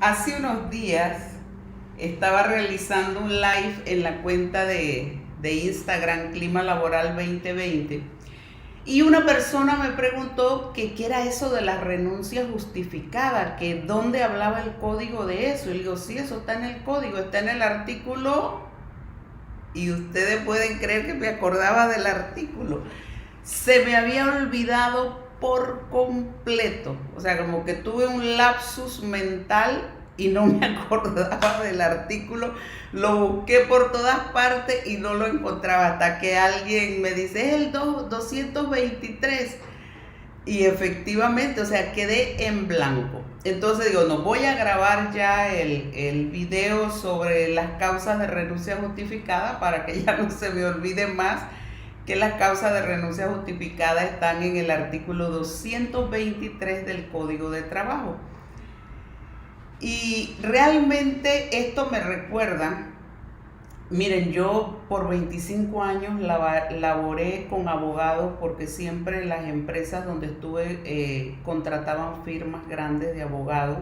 Hace unos días estaba realizando un live en la cuenta de Instagram Clima Laboral 2020 y una persona me preguntó que qué era eso de la renuncia justificada, que dónde hablaba el código de eso. Y le digo, sí, eso está en el código, está en el artículo, y ustedes pueden creer que me acordaba del artículo. Se me había olvidado por completo, o sea, como que tuve un lapsus mental y no me acordaba del artículo. Lo busqué por todas partes y no lo encontraba hasta que alguien me dice, es el 223. Y efectivamente, o sea, quedé en blanco. Entonces digo, no, voy a grabar ya el video sobre las causas de renuncia justificada para que ya no se me olvide más que las causas de renuncia justificada están en el artículo 223 del Código de Trabajo. Y realmente esto me recuerda, miren, yo por 25 años laboré con abogados porque siempre las empresas donde estuve contrataban firmas grandes de abogados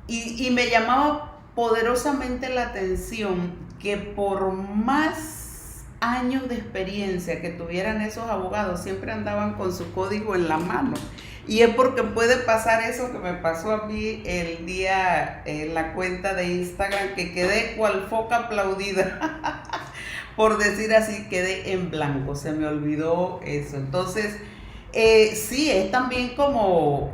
y me llamaba poderosamente la atención que por más años de experiencia que tuvieran esos abogados siempre andaban con su código en la mano. Y es porque puede pasar eso que me pasó a mí el día en la cuenta de Instagram, que quedé cual foca aplaudida, por decir así, quedé en blanco, se me olvidó eso. Entonces, sí, es también como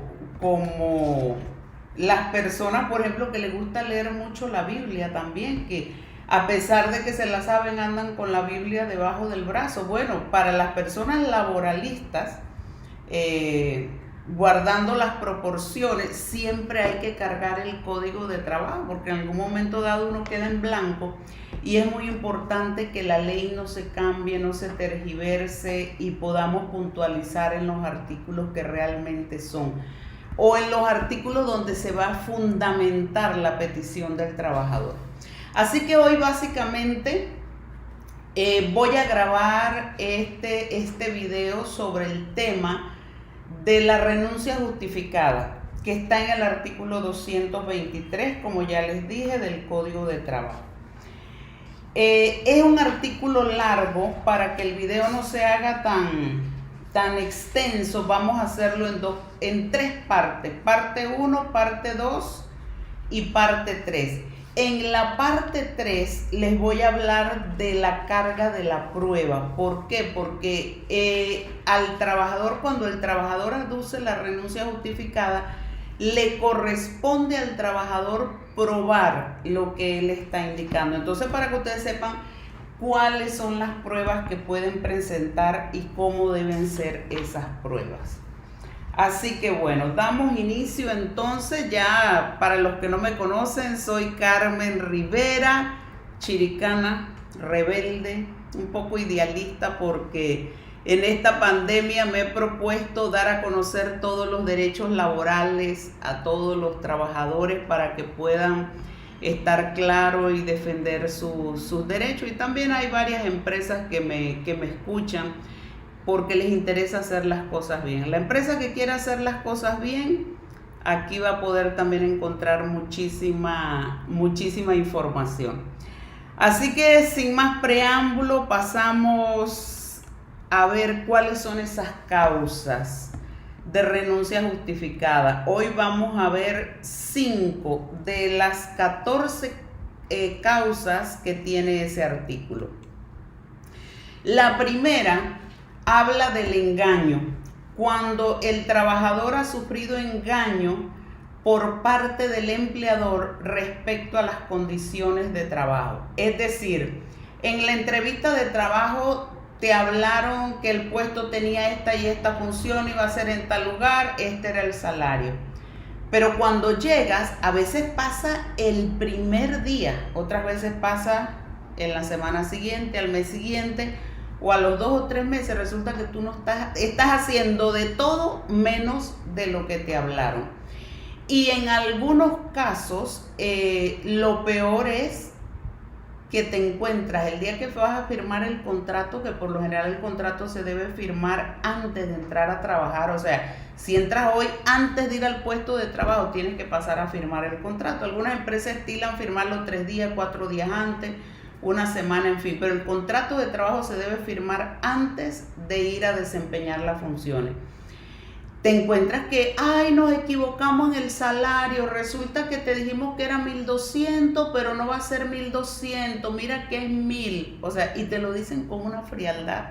las personas, por ejemplo, que les gusta leer mucho la Biblia también, que a pesar de que se la saben, andan con la Biblia debajo del brazo. Bueno, para las personas laboralistas, guardando las proporciones, siempre hay que cargar el código de trabajo, porque en algún momento dado uno queda en blanco y es muy importante que la ley no se cambie, no se tergiverse y podamos puntualizar en los artículos que realmente son, o en los artículos donde se va a fundamentar la petición del trabajador. Así que hoy básicamente voy a grabar este video sobre el tema de la renuncia justificada, que está en el artículo 223, como ya les dije, del Código de Trabajo. Es un artículo largo. Para que el video no se haga tan extenso, vamos a hacerlo en tres partes: parte 1, parte 2 y parte 3. En la parte 3 les voy a hablar de la carga de la prueba. ¿Por qué? Porque al trabajador, cuando el trabajador aduce la renuncia justificada, le corresponde al trabajador probar lo que él está indicando. Entonces, para que ustedes sepan cuáles son las pruebas que pueden presentar y cómo deben ser esas pruebas. Así que bueno, damos inicio entonces. Ya para los que no me conocen, soy Carmen Rivera, chiricana, rebelde, un poco idealista, porque en esta pandemia me he propuesto dar a conocer todos los derechos laborales a todos los trabajadores para que puedan estar claros y defender sus derechos. Y también hay varias empresas que me escuchan porque les interesa hacer las cosas bien. La empresa que quiera hacer las cosas bien, aquí va a poder también encontrar muchísima información. Así que sin más preámbulo, pasamos a ver cuáles son esas causas de renuncia justificada. Hoy vamos a ver 5 de las 14 causas que tiene ese artículo. La primera habla del engaño, cuando el trabajador ha sufrido engaño por parte del empleador respecto a las condiciones de trabajo. Es decir, en la entrevista de trabajo te hablaron que el puesto tenía esta y esta función, iba a ser en tal lugar, este era el salario. Pero cuando llegas, a veces pasa el primer día, otras veces pasa en la semana siguiente, al mes siguiente, o a los 2 o 3 meses, resulta que tú no estás haciendo de todo menos de lo que te hablaron. Y en algunos casos, lo peor es que te encuentras el día que vas a firmar el contrato, que por lo general el contrato se debe firmar antes de entrar a trabajar, o sea, si entras hoy antes de ir al puesto de trabajo, tienes que pasar a firmar el contrato. Algunas empresas estilan firmarlo 3 días, 4 días antes, una semana, en fin, pero el contrato de trabajo se debe firmar antes de ir a desempeñar las funciones. Te encuentras que, ay, nos equivocamos en el salario, resulta que te dijimos que era 1,200, pero no va a ser 1,200, mira que es 1,000, o sea, y te lo dicen con una frialdad,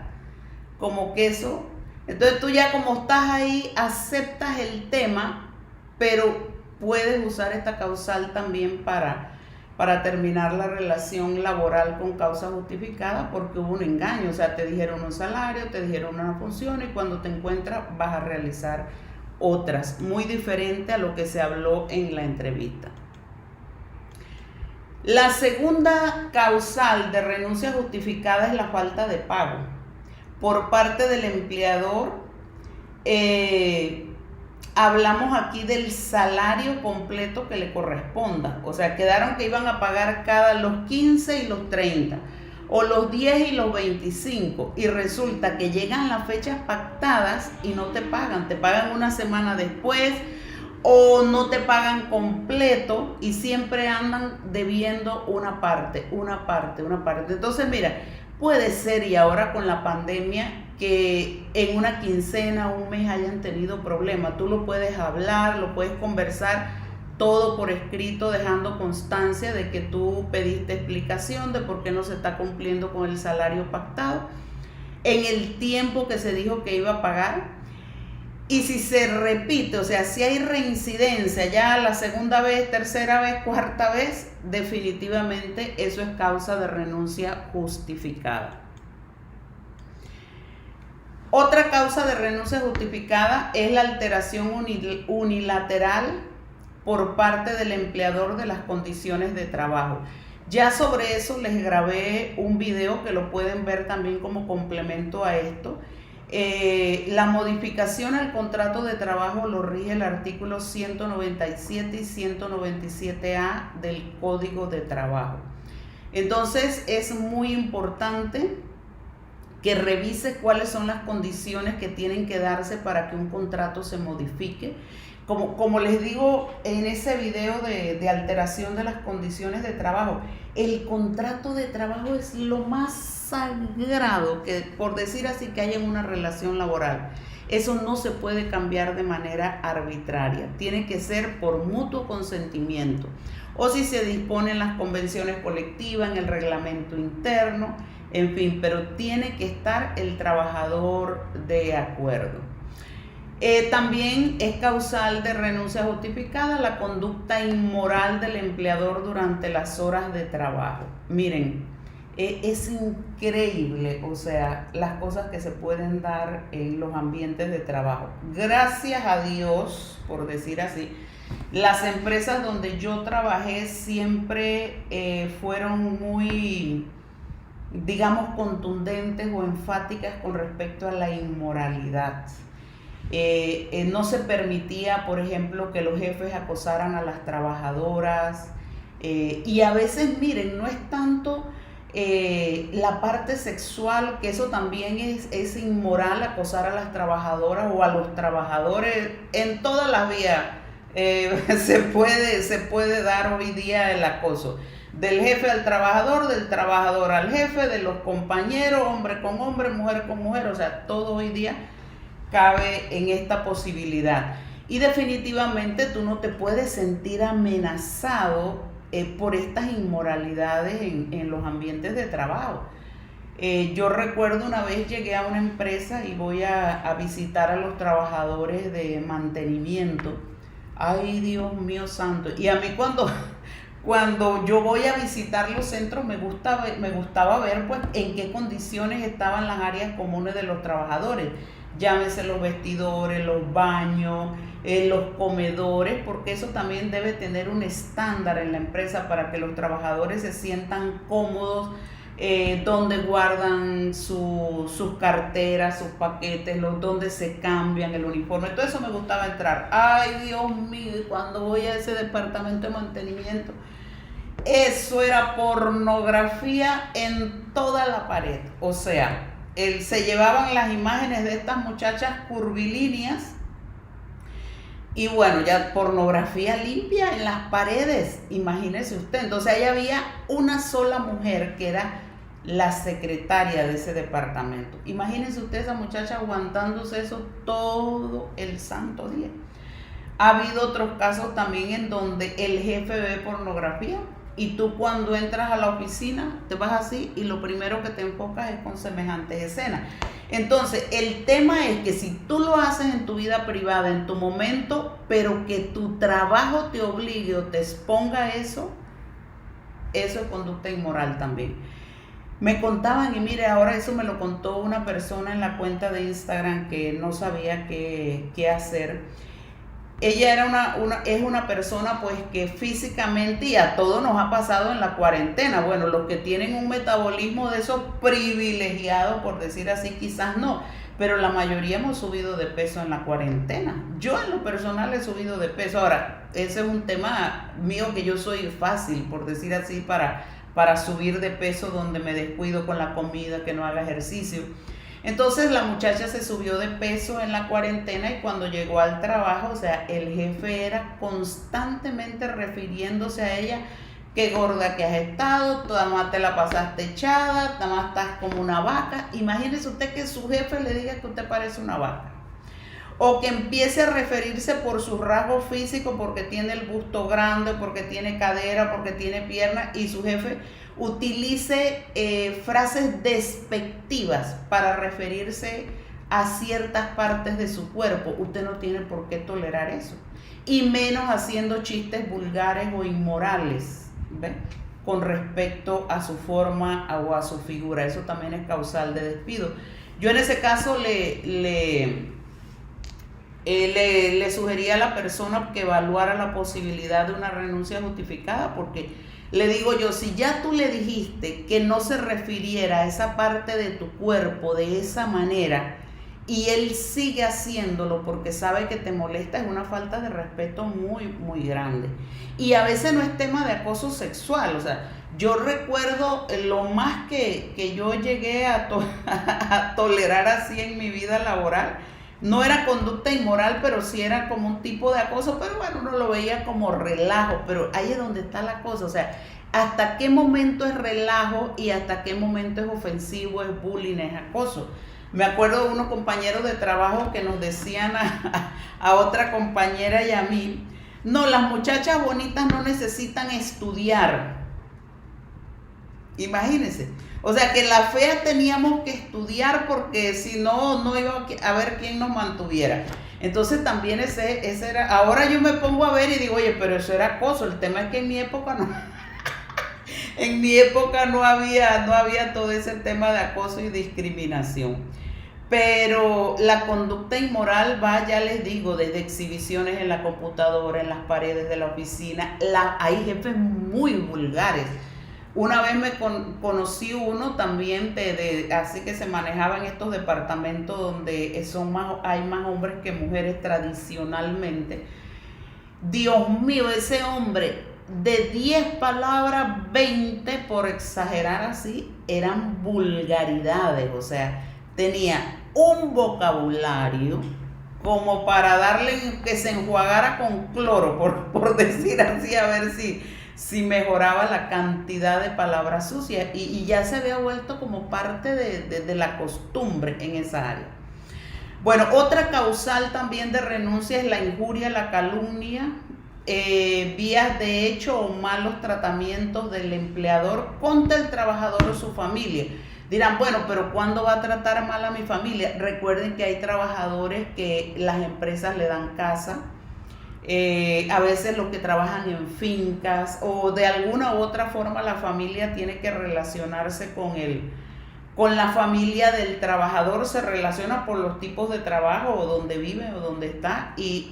como que eso. Entonces tú ya como estás ahí, aceptas el tema, pero puedes usar esta causal también para terminar la relación laboral con causa justificada porque hubo un engaño, o sea, te dijeron un salario, te dijeron una función y cuando te encuentras vas a realizar otras, muy diferente a lo que se habló en la entrevista. La segunda causal de renuncia justificada es la falta de pago por parte del empleador. Hablamos aquí del salario completo que le corresponda, o sea, quedaron que iban a pagar cada los 15 y los 30, o los 10 y los 25, y resulta que llegan las fechas pactadas y no te pagan una semana después, o no te pagan completo y siempre andan debiendo una parte. Entonces, mira, puede ser, y ahora con la pandemia, que en una quincena, un mes hayan tenido problemas. Tú lo puedes hablar, lo puedes conversar, todo por escrito, dejando constancia de que tú pediste explicación de por qué no se está cumpliendo con el salario pactado en el tiempo que se dijo que iba a pagar. Y si se repite, o sea, si hay reincidencia ya la segunda vez, tercera vez, cuarta vez, definitivamente eso es causa de renuncia justificada. Otra causa de renuncia justificada es la alteración unilateral por parte del empleador de las condiciones de trabajo. Ya sobre eso les grabé un video que lo pueden ver también como complemento a esto. La modificación al contrato de trabajo lo rige el artículo 197 y 197A del Código de Trabajo. Entonces es muy importante que revise cuáles son las condiciones que tienen que darse para que un contrato se modifique. Como les digo en ese video de alteración de las condiciones de trabajo, el contrato de trabajo es lo más sagrado que, por decir así, que hay en una relación laboral. Eso no se puede cambiar de manera arbitraria, tiene que ser por mutuo consentimiento, o si se dispone en las convenciones colectivas, en el reglamento interno, en fin, pero tiene que estar el trabajador de acuerdo. También es causal de renuncia justificada la conducta inmoral del empleador durante las horas de trabajo. Miren, es increíble, o sea, las cosas que se pueden dar en los ambientes de trabajo. Gracias a Dios, por decir así, las empresas donde yo trabajé siempre fueron muy, digamos, contundentes o enfáticas con respecto a la inmoralidad. No se permitía, por ejemplo, que los jefes acosaran a las trabajadoras, y a veces, miren, no es tanto la parte sexual, que eso también es inmoral, acosar a las trabajadoras o a los trabajadores en todas las vías. Se puede dar hoy día el acoso del jefe al trabajador, del trabajador al jefe, de los compañeros, hombre con hombre, mujer con mujer, o sea, todo hoy día cabe en esta posibilidad. Y definitivamente tú no te puedes sentir amenazado por estas inmoralidades en los ambientes de trabajo. Yo recuerdo una vez llegué a una empresa y voy a visitar a los trabajadores de mantenimiento. Ay, Dios mío santo. Y a mí cuando yo voy a visitar los centros me gustaba ver pues en qué condiciones estaban las áreas comunes de los trabajadores. Llámese los vestidores, los baños, los comedores, porque eso también debe tener un estándar en la empresa para que los trabajadores se sientan cómodos, donde guardan sus carteras, sus paquetes, donde se cambian el uniforme. Todo eso me gustaba entrar. Ay, Dios mío, cuando voy a ese departamento de mantenimiento, Eso era pornografía en toda la pared. O sea, se llevaban las imágenes de estas muchachas curvilíneas y bueno, ya pornografía limpia en las paredes, imagínese usted. Entonces ahí había una sola mujer que era la secretaria de ese departamento. Imagínense usted esa muchacha aguantándose eso todo el santo día. Ha habido otros casos también en donde el jefe ve pornografía y tú cuando entras a la oficina te vas así y lo primero que te enfocas es con semejantes escenas. Entonces el tema es que si tú lo haces en tu vida privada, en tu momento, pero que tu trabajo te obligue o te exponga a eso, eso es conducta inmoral también. Me contaban, y mire, ahora eso me lo contó una persona en la cuenta de Instagram que no sabía qué hacer. Ella es una persona pues que físicamente, y a todos nos ha pasado en la cuarentena, bueno, los que tienen un metabolismo de esos privilegiados, por decir así, quizás no, pero la mayoría hemos subido de peso en la cuarentena. Yo en lo personal he subido de peso. Ahora, ese es un tema mío que yo soy fácil, por decir así, para subir de peso donde me descuido con la comida, que no haga ejercicio. Entonces la muchacha se subió de peso en la cuarentena y cuando llegó al trabajo, o sea, el jefe era constantemente refiriéndose a ella, qué gorda que has estado, toda más te la pasaste echada, nada más estás como una vaca. Imagínese usted que su jefe le diga que usted parece una vaca. O que empiece a referirse por sus rasgos físicos, porque tiene el busto grande, porque tiene cadera, porque tiene pierna, y su jefe utilice frases despectivas para referirse a ciertas partes de su cuerpo. Usted no tiene por qué tolerar eso, y menos haciendo chistes vulgares o inmorales, ¿ve?, con respecto a su forma o a su figura. Eso también es causal de despido. Yo en ese caso le sugería a la persona que evaluara la posibilidad de una renuncia justificada, porque le digo yo, si ya tú le dijiste que no se refiriera a esa parte de tu cuerpo de esa manera y él sigue haciéndolo porque sabe que te molesta, es una falta de respeto muy, muy grande. Y a veces no es tema de acoso sexual. O sea, yo recuerdo lo más que yo llegué a tolerar así en mi vida laboral. No era conducta inmoral, pero sí era como un tipo de acoso, pero bueno, uno lo veía como relajo, pero ahí es donde está la cosa. O sea, hasta qué momento es relajo y hasta qué momento es ofensivo, es bullying, es acoso. Me acuerdo de unos compañeros de trabajo que nos decían a otra compañera y a mí, no, las muchachas bonitas no necesitan estudiar. Imagínense. O sea, que las feas teníamos que estudiar porque si no, no iba a haber quien nos mantuviera. Entonces también ese era. Ahora yo me pongo a ver y digo, oye, pero eso era acoso. El tema es que en mi época no. En mi época no había todo ese tema de acoso y discriminación. Pero la conducta inmoral va, ya les digo, desde exhibiciones en la computadora, en las paredes de la oficina. Hay jefes muy vulgares. Una vez me conocí uno también así que se manejaba en estos departamentos donde hay más hombres que mujeres tradicionalmente. Dios mío, ese hombre, de 10 palabras, 20, por exagerar así, eran vulgaridades. O sea, tenía un vocabulario como para darle que se enjuagara con cloro, por decir así, a ver si mejoraba la cantidad de palabras sucias, y ya se había vuelto como parte de la costumbre en esa área. Bueno, otra causal también de renuncia es la injuria, la calumnia, vías de hecho o malos tratamientos del empleador contra el trabajador o su familia. Dirán, bueno, pero ¿cuándo va a tratar mal a mi familia? Recuerden que hay trabajadores que las empresas le dan casa, a veces los que trabajan en fincas, o de alguna u otra forma la familia tiene que relacionarse con la familia del trabajador. Se relaciona por los tipos de trabajo o donde vive o donde está, y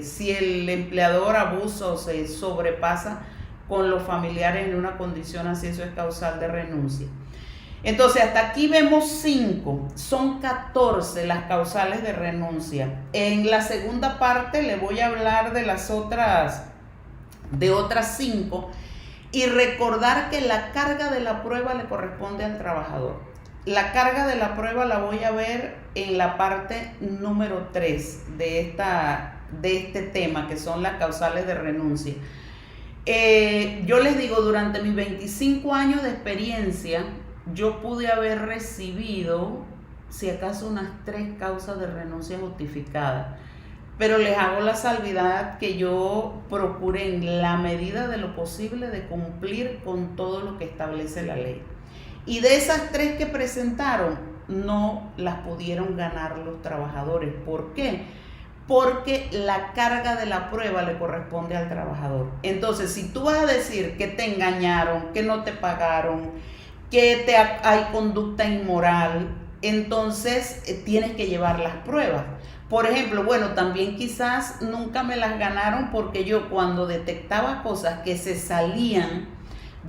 si el empleador abusa o se sobrepasa con los familiares en una condición así, eso es causal de renuncia. Entonces, hasta aquí vemos 5, son 14 las causales de renuncia. En la segunda parte le voy a hablar de otras 5. Y recordar que la carga de la prueba le corresponde al trabajador. La carga de la prueba la voy a ver en la parte número 3 de este tema, que son las causales de renuncia. Yo les digo, durante mis 25 años de experiencia, yo pude haber recibido, si acaso, unas 3 causas de renuncia justificadas. Pero les hago la salvedad que yo procuré en la medida de lo posible de cumplir con todo lo que establece la ley. Y de esas 3 que presentaron, no las pudieron ganar los trabajadores. ¿Por qué? Porque la carga de la prueba le corresponde al trabajador. Entonces, si tú vas a decir que te engañaron, que no te pagaron, que hay conducta inmoral, entonces tienes que llevar las pruebas. Por ejemplo, bueno, también quizás nunca me las ganaron porque yo, cuando detectaba cosas que se salían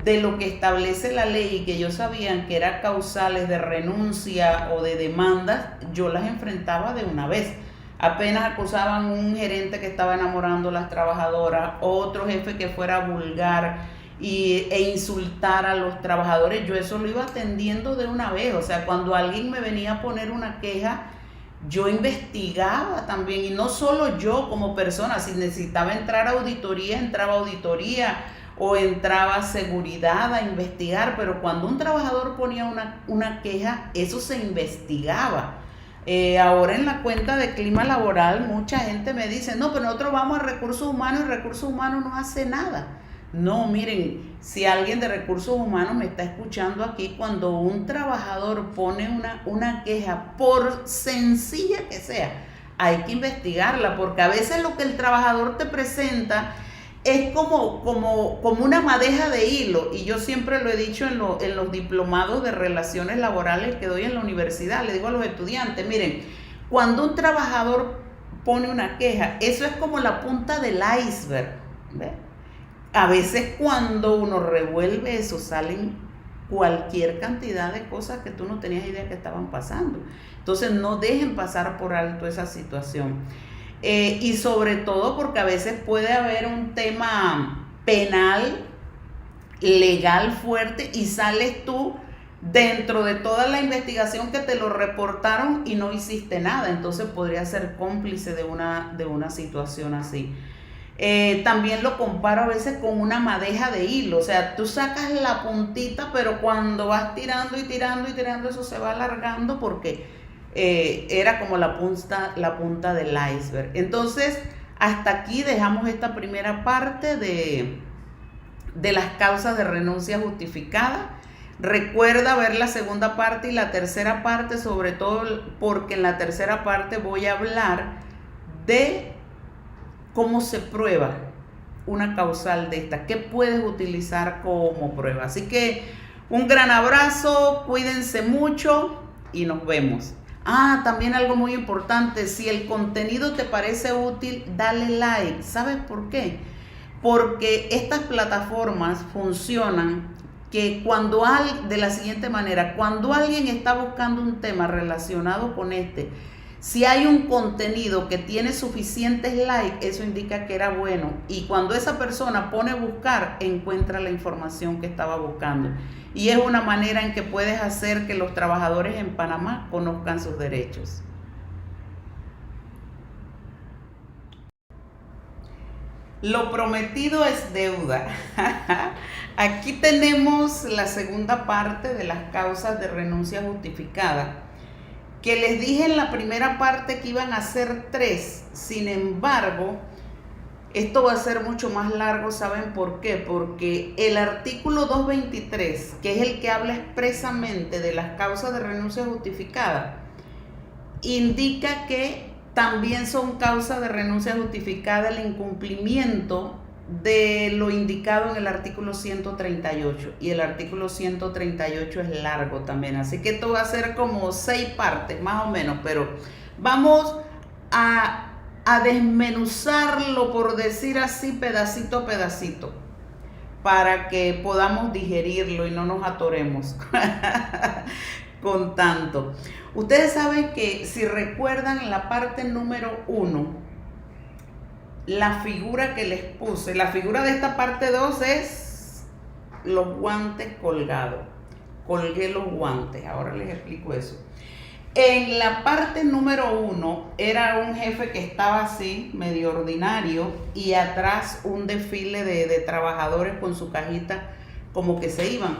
de lo que establece la ley y que yo sabía que eran causales de renuncia o de demandas, yo las enfrentaba de una vez. Apenas acusaban un gerente que estaba enamorando a las trabajadoras, otro jefe que fuera vulgar e insultar a los trabajadores, yo eso lo iba atendiendo de una vez. O sea, cuando alguien me venía a poner una queja, yo investigaba también, y no solo yo como persona. Si necesitaba entrar a auditoría, entraba a auditoría, o entraba a seguridad a investigar. Pero cuando un trabajador ponía una queja, eso se investigaba. Ahora en la cuenta de clima laboral mucha gente me dice, no, pero nosotros vamos a recursos humanos y recursos humanos no hace nada. No, miren, si alguien de recursos humanos me está escuchando aquí, cuando un trabajador pone una queja, por sencilla que sea, hay que investigarla, porque a veces lo que el trabajador te presenta es como una madeja de hilo. Y yo siempre lo he dicho en los diplomados de relaciones laborales que doy en la universidad. Le digo a los estudiantes, miren, cuando un trabajador pone una queja, eso es como la punta del iceberg, ¿ves? A veces cuando uno revuelve eso, salen cualquier cantidad de cosas que tú no tenías idea que estaban pasando. Entonces no dejen pasar por alto esa situación. Y sobre todo porque a veces puede haber un tema penal, legal fuerte, y sales tú dentro de toda la investigación que te lo reportaron y no hiciste nada. Entonces podría ser cómplice de una situación así. También lo comparo a veces con una madeja de hilo. O sea, tú sacas la puntita, pero cuando vas tirando y tirando y tirando, eso se va alargando porque era como la punta del iceberg. Entonces, hasta aquí dejamos esta primera parte de las causas de renuncia justificada. Recuerda ver la segunda parte y la tercera parte, sobre todo porque en la tercera parte voy a hablar de cómo se prueba una causal de esta, qué puedes utilizar como prueba. Así que un gran abrazo, cuídense mucho y nos vemos. También algo muy importante, si el contenido te parece útil, dale like. ¿Sabes por qué? Porque estas plataformas funcionan de la siguiente manera: cuando alguien está buscando un tema relacionado con si hay un contenido que tiene suficientes likes, eso indica que era bueno. Y cuando esa persona pone buscar, encuentra la información que estaba buscando. Y es una manera en que puedes hacer que los trabajadores en Panamá conozcan sus derechos. Lo prometido es deuda. Aquí tenemos la segunda parte de las causas de renuncia justificada, que les dije en la primera parte que iban a ser 3. Sin embargo, esto va a ser mucho más largo. ¿Saben por qué? Porque el artículo 223, que es el que habla expresamente de las causas de renuncia justificada, indica que también son causas de renuncia justificada el incumplimiento de lo indicado en el artículo 138, y el artículo 138 es largo también, así que esto va a ser como 6 partes más o menos, pero vamos a desmenuzarlo, por decir así, pedacito a pedacito, para que podamos digerirlo y no nos atoremos con tanto. Ustedes saben que, si recuerdan, en la parte número 1, la figura que les puse, la figura de esta parte 2 es los guantes colgados. Colgué los guantes, ahora les explico eso. En la parte número 1 era un jefe que estaba así, medio ordinario, y atrás un desfile de trabajadores con su cajita como que se iban.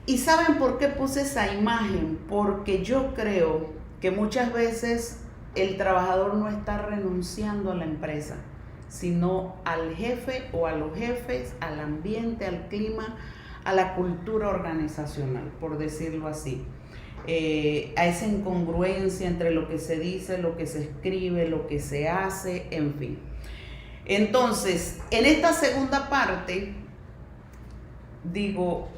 ¿Y saben por qué puse esa imagen? Porque yo creo que muchas veces el trabajador no está renunciando a la empresa, sino al jefe o a los jefes, al ambiente, al clima, a la cultura organizacional, por decirlo así. A esa incongruencia entre lo que se dice, lo que se escribe, lo que se hace, en fin. Entonces, en esta segunda parte, digo,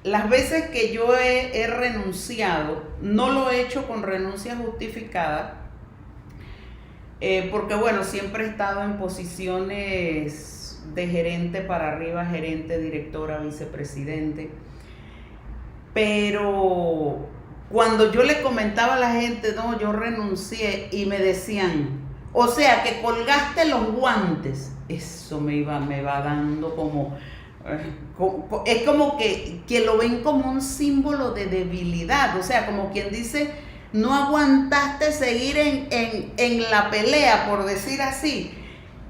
las veces que yo he renunciado, no lo he hecho con renuncia justificada, porque bueno, siempre he estado en posiciones de gerente para arriba, gerente, directora, vicepresidente, pero cuando yo le comentaba a la gente, no, yo renuncié, y me decían, o sea, que colgaste los guantes, eso me va dando como, es como que lo ven como un símbolo de debilidad, o sea, como quien dice, no aguantaste seguir en la pelea, por decir así.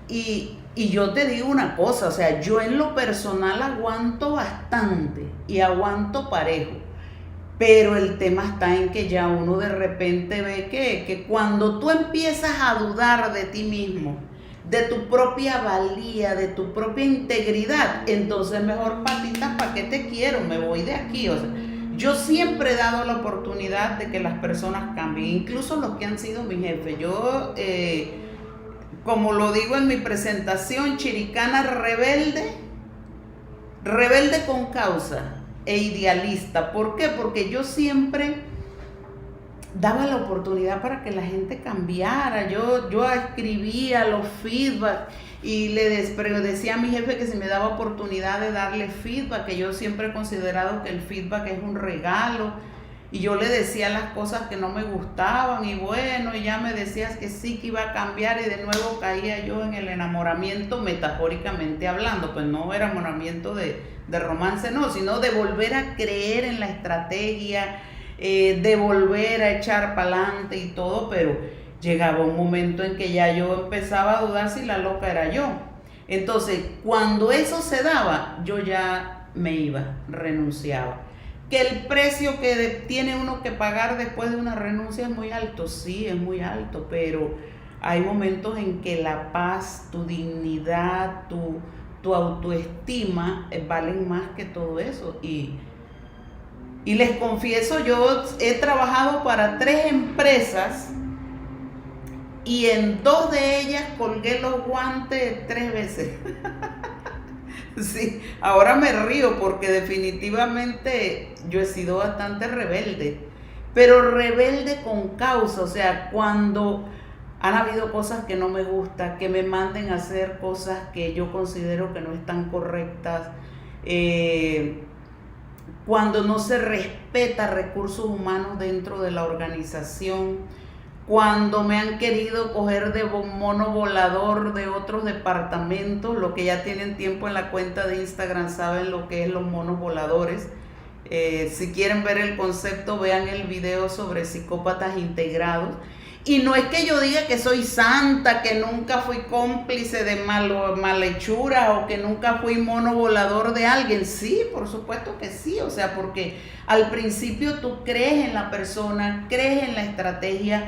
Y yo te digo una cosa, o sea, yo en lo personal aguanto bastante y aguanto parejo. Pero el tema está en que ya uno de repente ve que cuando tú empiezas a dudar de ti mismo, de tu propia valía, de tu propia integridad, entonces mejor patitas, ¿para qué te quiero? Me voy de aquí. O sea, yo siempre he dado la oportunidad de que las personas cambien, incluso los que han sido mi jefe. Yo, como lo digo en mi presentación, chiricana rebelde con causa e idealista. ¿Por qué? Porque yo siempre daba la oportunidad para que la gente cambiara. Yo escribía los feedback y le decía a mi jefe que si me daba oportunidad de darle feedback, que yo siempre he considerado que el feedback es un regalo, y yo le decía las cosas que no me gustaban, y bueno, y ya me decías que sí, que iba a cambiar, y de nuevo caía yo en el enamoramiento, metafóricamente hablando. Pues no era enamoramiento de romance, no, sino de volver a creer en la estrategia, de volver a echar para adelante y todo, pero llegaba un momento en que ya yo empezaba a dudar si la loca era yo. Entonces, cuando eso se daba, yo ya me iba, renunciaba. Que el precio que tiene uno que pagar después de una renuncia es muy alto, sí, es muy alto, pero hay momentos en que la paz, tu dignidad, tu autoestima valen más que todo eso. Y les confieso, yo he trabajado para 3 empresas y en 2 de ellas colgué los guantes 3 veces. Sí, ahora me río porque definitivamente yo he sido bastante rebelde, pero rebelde con causa. O sea, cuando han habido cosas que no me gustan, que me manden a hacer cosas que yo considero que no están correctas, cuando no se respeta recursos humanos dentro de la organización, cuando me han querido coger de mono volador de otros departamentos. Los que ya tienen tiempo en la cuenta de Instagram saben lo que es los monos voladores. Si quieren ver el concepto, vean el video sobre psicópatas integrados. Y no es que yo diga que soy santa, que nunca fui cómplice de malhechura o que nunca fui mono volador de alguien. Sí, por supuesto que sí. O sea, porque al principio tú crees en la persona, crees en la estrategia,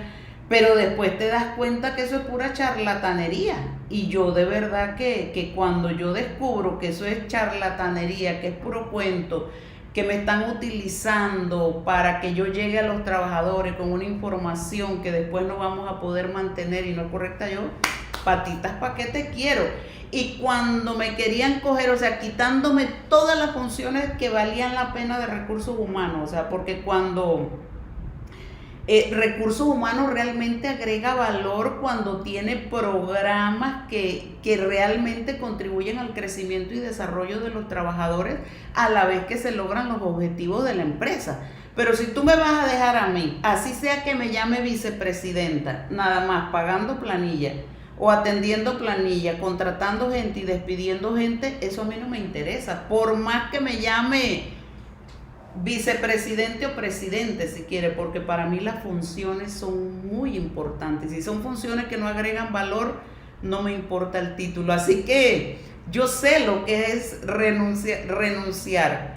pero después te das cuenta que eso es pura charlatanería. Y yo de verdad que cuando yo descubro que eso es charlatanería, que es puro cuento, que me están utilizando para que yo llegue a los trabajadores con una información que después no vamos a poder mantener y no es correcta, yo, patitas, ¿para qué te quiero? Y cuando me querían coger, o sea, quitándome todas las funciones que valían la pena de recursos humanos, o sea, porque cuando recursos humanos realmente agrega valor cuando tiene programas que realmente contribuyen al crecimiento y desarrollo de los trabajadores a la vez que se logran los objetivos de la empresa. Pero si tú me vas a dejar a mí, así sea que me llame vicepresidenta, nada más pagando planilla, o atendiendo planilla, contratando gente y despidiendo gente, eso a mí no me interesa. Por más que me llame vicepresidente o presidente, si quiere, porque para mí las funciones son muy importantes. Si son funciones que no agregan valor, no me importa el título. Así que yo sé lo que es renunciar.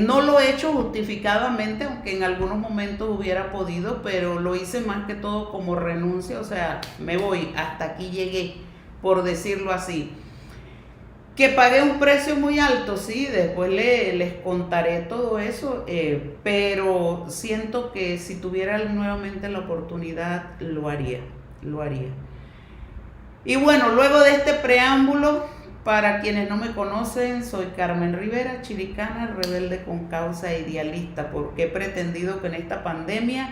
No lo he hecho justificadamente, aunque en algunos momentos hubiera podido, pero lo hice más que todo como renuncia, o sea, me voy, hasta aquí llegué, por decirlo así. Que pagué un precio muy alto, sí, después les contaré todo eso, pero siento que si tuviera nuevamente la oportunidad, lo haría. Y bueno, luego de este preámbulo, para quienes no me conocen, soy Carmen Rivera, chiricana, rebelde con causa e idealista, porque he pretendido que en esta pandemia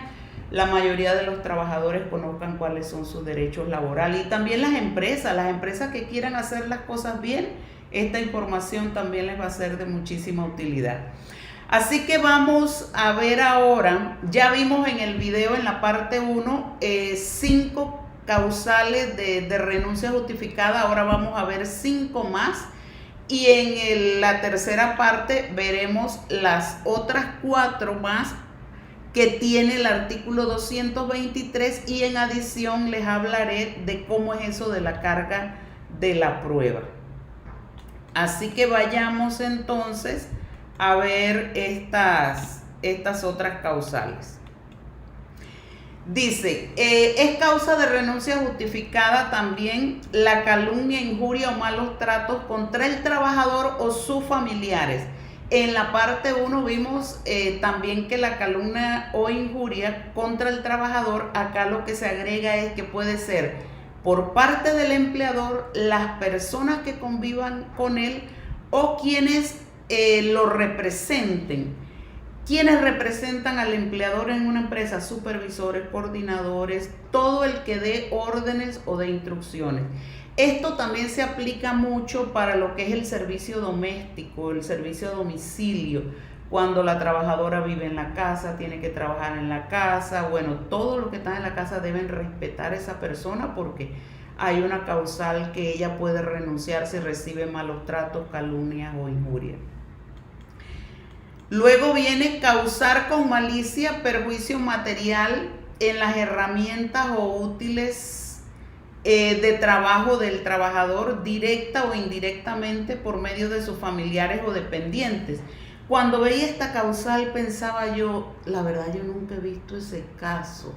la mayoría de los trabajadores conozcan cuáles son sus derechos laborales, y también las empresas que quieran hacer las cosas bien, esta información también les va a ser de muchísima utilidad. Así que vamos a ver ahora, ya vimos en el video en la parte 1, 5 causales de renuncia justificada, ahora vamos a ver 5 más, y en la tercera parte veremos las otras 4 más que tiene el artículo 223, y en adición les hablaré de cómo es eso de la carga de la prueba. Así que vayamos entonces a ver estas otras causales. Dice, es causa de renuncia justificada también la calumnia, injuria o malos tratos contra el trabajador o sus familiares. En la parte 1 vimos también que la calumnia o injuria contra el trabajador, acá lo que se agrega es que puede ser por parte del empleador, las personas que convivan con él o quienes lo representen. Quienes representan al empleador en una empresa, supervisores, coordinadores, todo el que dé órdenes o de instrucciones. Esto también se aplica mucho para lo que es el servicio doméstico, el servicio a domicilio. Cuando la trabajadora vive en la casa, tiene que trabajar en la casa. Bueno, todo lo que está en la casa deben respetar a esa persona, porque hay una causal que ella puede renunciar si recibe malos tratos, calumnias o injurias. Luego viene causar con malicia perjuicio material en las herramientas o útiles de trabajo del trabajador, directa o indirectamente por medio de sus familiares o dependientes. Cuando veía esta causal pensaba yo, la verdad yo nunca he visto ese caso,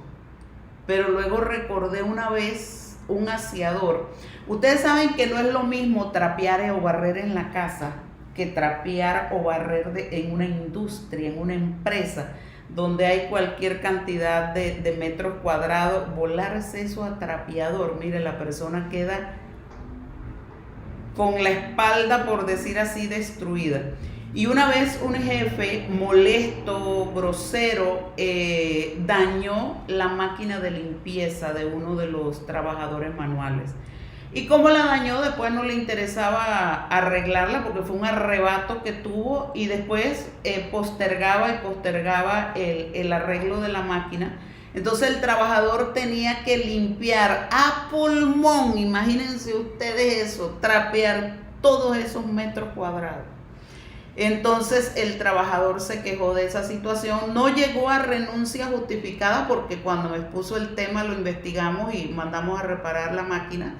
pero luego recordé una vez un aseador. Ustedes saben que no es lo mismo trapear o barrer en la casa que trapear o barrer en una industria, en una empresa, donde hay cualquier cantidad de metros cuadrados. Volarse eso a trapeador, mire, la persona queda con la espalda, por decir así, destruida. Y una vez un jefe molesto, grosero, dañó la máquina de limpieza de uno de los trabajadores manuales. Y como la dañó, después no le interesaba arreglarla, porque fue un arrebato que tuvo, y después postergaba el arreglo de la máquina. Entonces el trabajador tenía que limpiar a pulmón, imagínense ustedes eso, trapear todos esos metros cuadrados. Entonces el trabajador se quejó de esa situación, no llegó a renuncia justificada, porque cuando me expuso el tema lo investigamos y mandamos a reparar la máquina.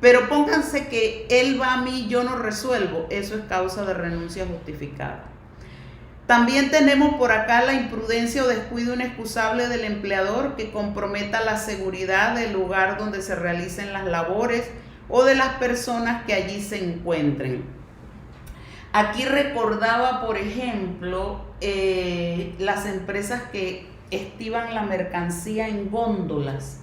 Pero pónganse que él va a mí, yo no resuelvo, eso es causa de renuncia justificada. También tenemos por acá la imprudencia o descuido inexcusable del empleador que comprometa la seguridad del lugar donde se realicen las labores o de las personas que allí se encuentren. Aquí recordaba, por ejemplo, las empresas que estiban la mercancía en góndolas.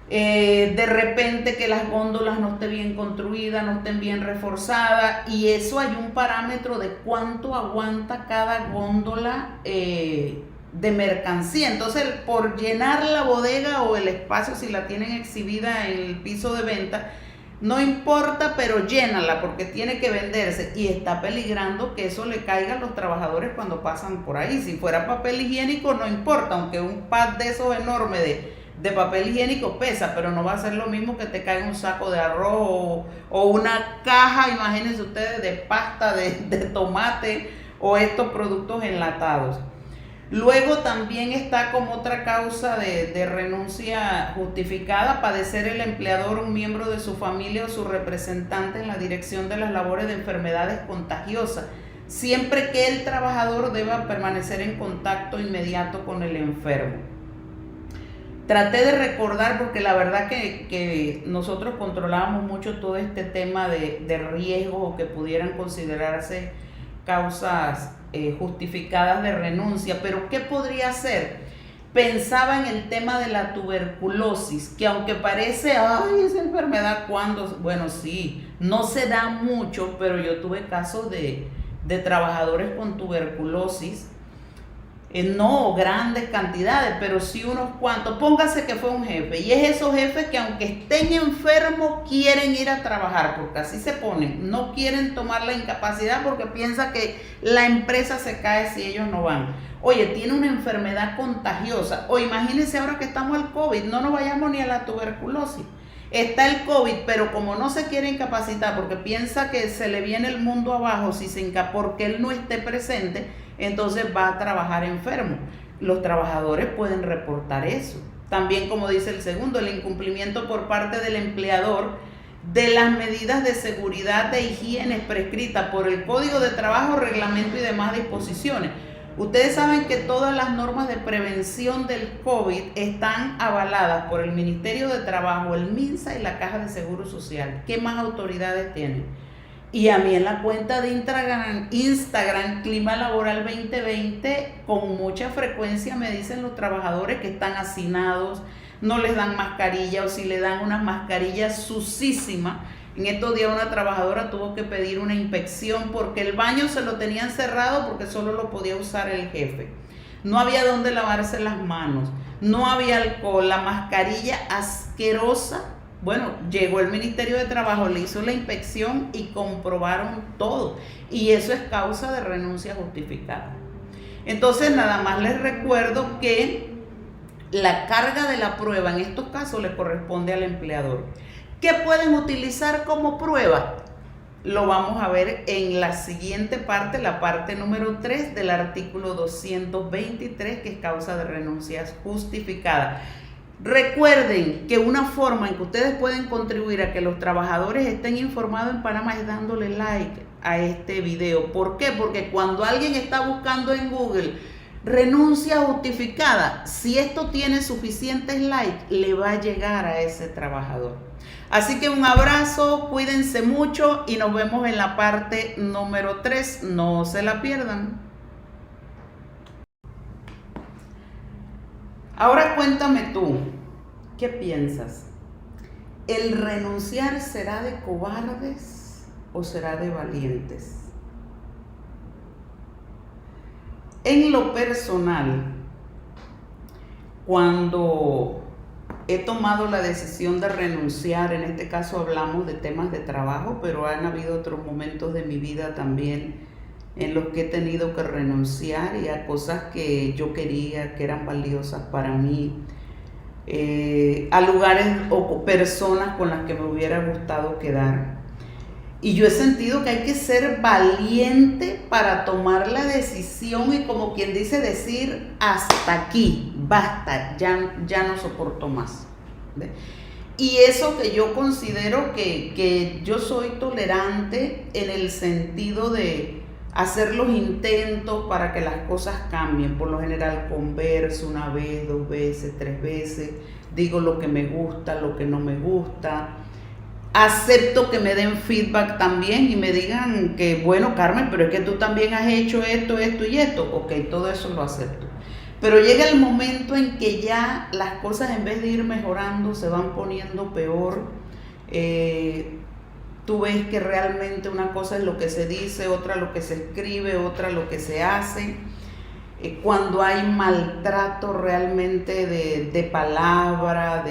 De repente que las góndolas no estén bien construidas, no estén bien reforzadas, y eso hay un parámetro de cuánto aguanta cada góndola de mercancía. Entonces, por llenar la bodega o el espacio, si la tienen exhibida en el piso de venta, no importa, pero llénala porque tiene que venderse, y está peligrando que eso le caiga a los trabajadores cuando pasan por ahí. Si fuera papel higiénico no importa, aunque un pad de esos enormes de papel higiénico pesa, pero no va a ser lo mismo que te caiga un saco de arroz o una caja, imagínense ustedes, de pasta de tomate o estos productos enlatados. Luego también está como otra causa de renuncia justificada, padecer el empleador, un miembro de su familia o su representante en la dirección de las labores de enfermedades contagiosas, siempre que el trabajador deba permanecer en contacto inmediato con el enfermo. Traté de recordar, porque la verdad que nosotros controlábamos mucho todo este tema de riesgos o que pudieran considerarse causas justificadas de renuncia, pero ¿qué podría ser? Pensaba en el tema de la tuberculosis, que aunque parece, ay, esa enfermedad, ¿cuándo? Bueno, sí, no se da mucho, pero yo tuve casos de trabajadores con tuberculosis, no grandes cantidades, pero sí unos cuantos. Póngase que fue un jefe, y es esos jefes que aunque estén enfermos quieren ir a trabajar, porque así se ponen, no quieren tomar la incapacidad porque piensa que la empresa se cae si ellos no van. Oye, tiene una enfermedad contagiosa, o imagínense ahora que estamos al COVID, no nos vayamos ni a la tuberculosis. Está el COVID, pero como no se quiere incapacitar porque piensa que se le viene el mundo abajo si porque él no esté presente, entonces va a trabajar enfermo. Los trabajadores pueden reportar eso. También, como dice el segundo, el incumplimiento por parte del empleador de las medidas de seguridad de higiene prescritas por el Código de Trabajo, reglamento y demás disposiciones. Ustedes saben que todas las normas de prevención del COVID están avaladas por el Ministerio de Trabajo, el MINSA y la Caja de Seguro Social. ¿Qué más autoridades tienen? Y a mí en la cuenta de Instagram Clima Laboral 2020, con mucha frecuencia me dicen los trabajadores que están hacinados, no les dan mascarilla, o si le dan unas mascarillas sucísimas. En estos días una trabajadora tuvo que pedir una inspección porque el baño se lo tenían cerrado porque solo lo podía usar el jefe. No había dónde lavarse las manos, no había alcohol, la mascarilla asquerosa. Bueno, llegó el Ministerio de Trabajo, le hizo la inspección y comprobaron todo. Y eso es causa de renuncia justificada. Entonces, nada más les recuerdo que la carga de la prueba en estos casos le corresponde al empleador. ¿Qué pueden utilizar como prueba? Lo vamos a ver en la siguiente parte, la parte número 3 del artículo 223, que es causa de renuncias justificada. Recuerden que una forma en que ustedes pueden contribuir a que los trabajadores estén informados en Panamá es dándole like a este video. ¿Por qué? Porque cuando alguien está buscando en Google renuncia justificada, si esto tiene suficientes likes, le va a llegar a ese trabajador. Así que un abrazo, cuídense mucho y nos vemos en la parte número 3. No se la pierdan. Ahora cuéntame tú, ¿qué piensas? ¿El renunciar será de cobardes o será de valientes? En lo personal, cuando he tomado la decisión de renunciar, en este caso hablamos de temas de trabajo, pero han habido otros momentos de mi vida también en los que he tenido que renunciar y a cosas que yo quería, que eran valiosas para mí, a lugares o personas con las que me hubiera gustado quedar. Y yo he sentido que hay que ser valiente para tomar la decisión y, como quien dice, decir hasta aquí, basta, ya no soporto más. ¿Ve? Y eso que yo considero que yo soy tolerante en el sentido de hacer los intentos para que las cosas cambien. Por lo general converso una vez, 2 veces, 3 veces, digo lo que me gusta, lo que no me gusta. Acepto que me den feedback también y me digan que, bueno, Carmen, pero es que tú también has hecho esto, esto y esto. Ok, todo eso lo acepto. Pero llega el momento en que ya las cosas, en vez de ir mejorando, se van poniendo peor. Tú ves que realmente una cosa es lo que se dice, otra lo que se escribe, otra lo que se hace. Cuando hay maltrato realmente de palabra,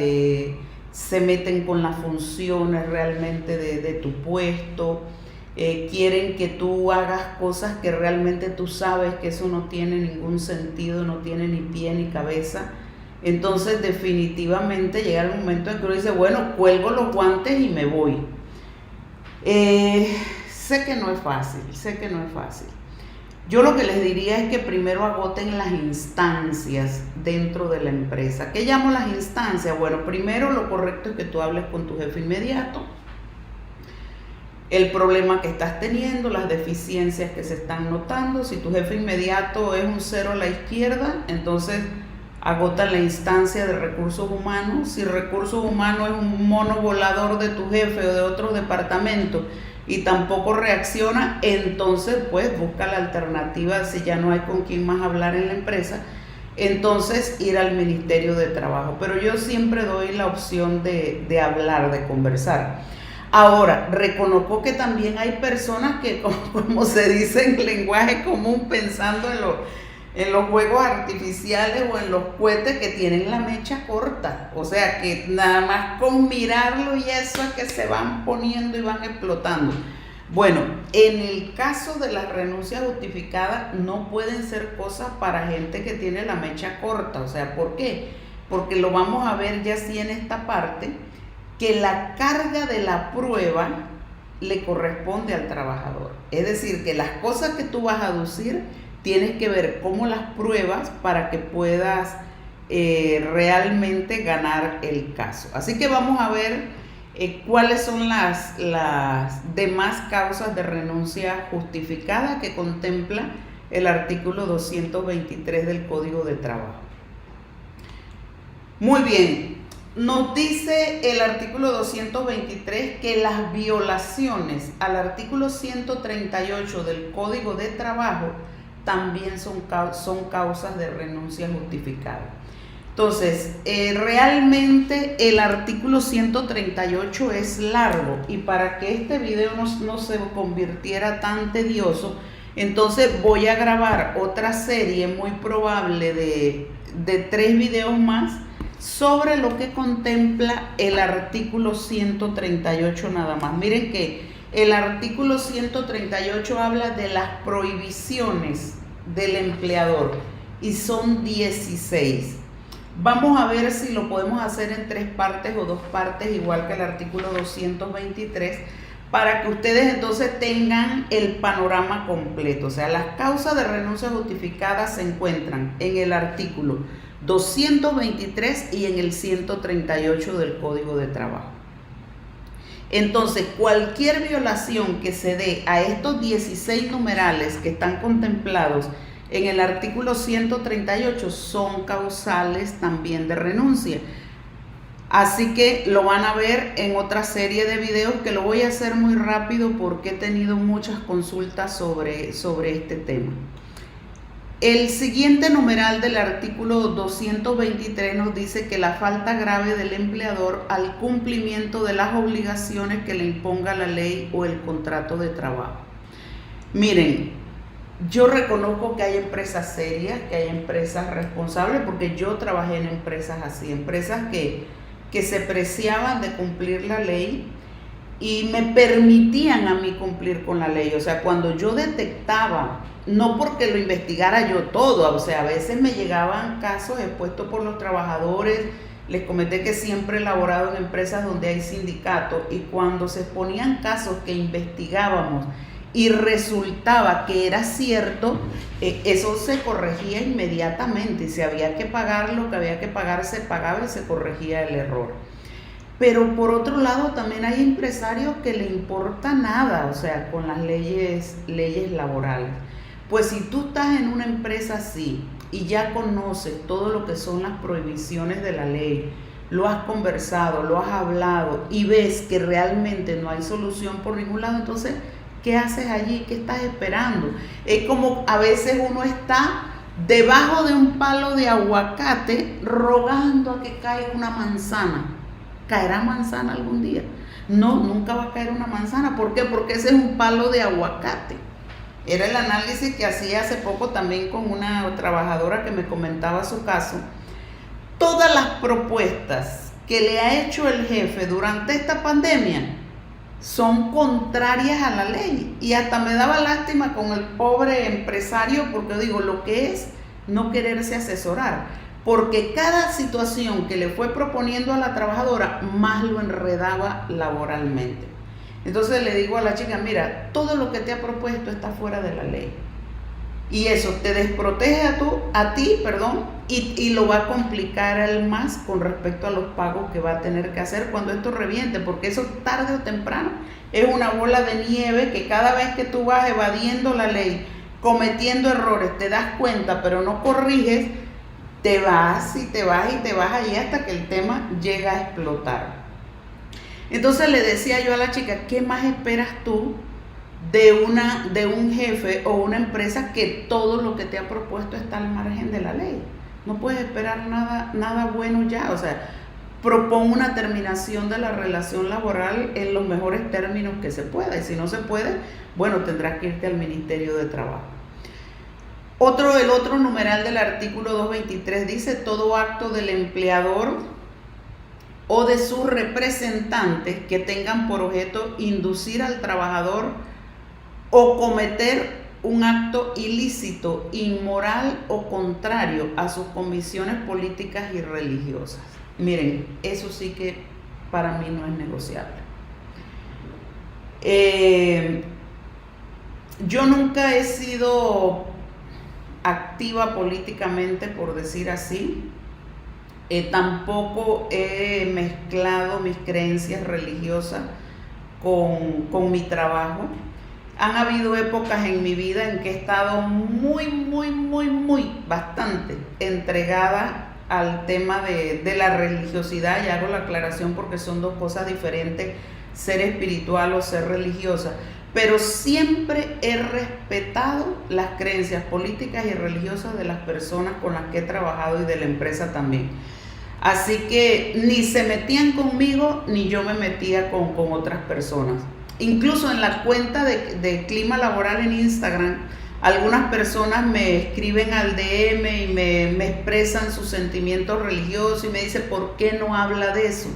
se meten con las funciones realmente de tu puesto, quieren que tú hagas cosas que realmente tú sabes que eso no tiene ningún sentido, no tiene ni pie ni cabeza. Entonces definitivamente llega el momento en que uno dice, bueno, cuelgo los guantes y me voy. Sé que no es fácil, sé que no es fácil. Yo lo que les diría es que primero agoten las instancias dentro de la empresa. ¿Qué llamo las instancias? Bueno, primero lo correcto es que tú hables con tu jefe inmediato, el problema que estás teniendo, las deficiencias que se están notando. Si tu jefe inmediato es un 0 a la izquierda, entonces agota la instancia de recursos humanos. Si recursos humanos es un mono volador de tu jefe o de otro departamento y tampoco reacciona, entonces pues busca la alternativa. Si ya no hay con quién más hablar en la empresa, entonces ir al Ministerio de Trabajo. Pero yo siempre doy la opción de hablar, de conversar. Ahora, reconozco que también hay personas que, como se dice en lenguaje común, pensando en los juegos artificiales o en los cohetes, que tienen la mecha corta. O sea, que nada más con mirarlo y eso es que se van poniendo y van explotando. Bueno, en el caso de las renuncias justificadas, no pueden ser cosas para gente que tiene la mecha corta. O sea, ¿por qué? Porque lo vamos a ver ya sí en esta parte, que la carga de la prueba le corresponde al trabajador. Es decir, que las cosas que tú vas a aducir tienes que ver cómo las pruebas para que puedas realmente ganar el caso. Así que vamos a ver cuáles son las demás causas de renuncia justificada que contempla el artículo 223 del Código de Trabajo. Muy bien. Nos dice el artículo 223 que las violaciones al artículo 138 del Código de Trabajo también son causas de renuncia justificada. Entonces, realmente el artículo 138 es largo, y para que este video no se convirtiera tan tedioso, entonces voy a grabar otra serie muy probable de 3 videos más sobre lo que contempla el artículo 138 nada más. Miren que el artículo 138 habla de las prohibiciones del empleador y son 16. Vamos a ver si lo podemos hacer en 3 partes o 2 partes, igual que el artículo 223, para que ustedes entonces tengan el panorama completo. O sea, las causas de renuncia justificada se encuentran en el artículo 223 y en el 138 del Código de Trabajo. Entonces, cualquier violación que se dé a estos 16 numerales que están contemplados en el artículo 138 son causales también de renuncia. Así que lo van a ver en otra serie de videos, que lo voy a hacer muy rápido porque he tenido muchas consultas sobre este tema. El siguiente numeral del artículo 223 nos dice que la falta grave del empleador al cumplimiento de las obligaciones que le imponga la ley o el contrato de trabajo. Miren, yo reconozco que hay empresas serias, que hay empresas responsables, porque yo trabajé en empresas así, empresas que se preciaban de cumplir la ley y me permitían a mí cumplir con la ley. O sea, cuando yo detectaba, no porque lo investigara yo todo, o sea, a veces me llegaban casos expuestos por los trabajadores. Les comenté que siempre he laborado en empresas donde hay sindicatos, y cuando se exponían casos que investigábamos y resultaba que era cierto, eso se corregía inmediatamente, y si había que pagar lo que había que pagar, se pagaba y se corregía el error. Pero por otro lado también hay empresarios que le importa nada, o sea, con las leyes laborales. Pues si tú estás en una empresa así y ya conoces todo lo que son las prohibiciones de la ley, lo has conversado, lo has hablado y ves que realmente no hay solución por ningún lado, entonces, ¿qué haces allí? ¿Qué estás esperando? Es como a veces uno está debajo de un palo de aguacate rogando a que caiga una manzana. ¿Caerá manzana algún día? No, nunca va a caer una manzana. ¿Por qué? Porque ese es un palo de aguacate. Era el análisis que hacía hace poco también con una trabajadora que me comentaba su caso. Todas las propuestas que le ha hecho el jefe durante esta pandemia son contrarias a la ley, y hasta me daba lástima con el pobre empresario, porque digo, lo que es no quererse asesorar. porque cada situación que le fue proponiendo a la trabajadora más lo enredaba laboralmente. Entonces le digo a la chica, mira, todo lo que te ha propuesto está fuera de la ley. Y eso te desprotege a ti, y lo va a complicar al más con respecto a los pagos que va a tener que hacer cuando esto reviente, porque eso tarde o temprano es una bola de nieve que cada vez que tú vas evadiendo la ley, cometiendo errores, te das cuenta, pero no corriges, te vas y te vas y te vas allí hasta que el tema llega a explotar. Entonces le decía yo a la chica, ¿qué más esperas tú de un jefe o una empresa que todo lo que te ha propuesto está al margen de la ley? No puedes esperar nada bueno ya. O sea, propon una terminación de la relación laboral en los mejores términos que se pueda. Y si no se puede, bueno, tendrás que irte al Ministerio de Trabajo. El otro numeral del artículo 223 dice: todo acto del empleador o de sus representantes que tengan por objeto inducir al trabajador o cometer un acto ilícito, inmoral o contrario a sus convicciones políticas y religiosas. Miren, eso sí que para mí no es negociable. Yo nunca he sido activa políticamente, por decir así. Tampoco he mezclado mis creencias religiosas con mi trabajo. Han habido épocas en mi vida en que he estado bastante entregada al tema de la religiosidad, y hago la aclaración porque son dos cosas diferentes, ser espiritual o ser religiosa, pero siempre he respetado las creencias políticas y religiosas de las personas con las que he trabajado y de la empresa también. Así que ni se metían conmigo ni yo me metía con otras personas. Incluso en la cuenta de Clima Laboral en Instagram, algunas personas me escriben al DM y me expresan sus sentimientos religiosos y me dicen, ¿por qué no habla de eso?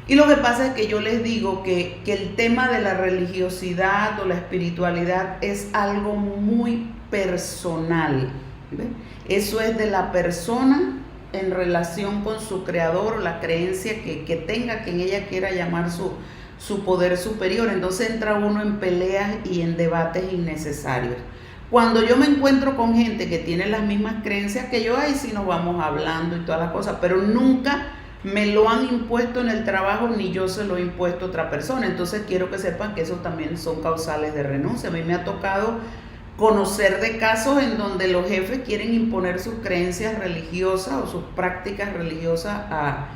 Y lo que pasa es que yo les digo que el tema de la religiosidad o la espiritualidad es algo muy personal, ¿ve? Eso es de la persona en relación con su creador, la creencia que tenga, quien ella quiera llamar su poder superior. Entonces entra uno en peleas y en debates innecesarios. Cuando yo me encuentro con gente que tiene las mismas creencias que yo, ahí sí nos vamos hablando y todas las cosas, pero nunca me lo han impuesto en el trabajo ni yo se lo he impuesto a otra persona. Entonces quiero que sepan que eso también son causales de renuncia. A mí me ha tocado conocer de casos en donde los jefes quieren imponer sus creencias religiosas o sus prácticas religiosas a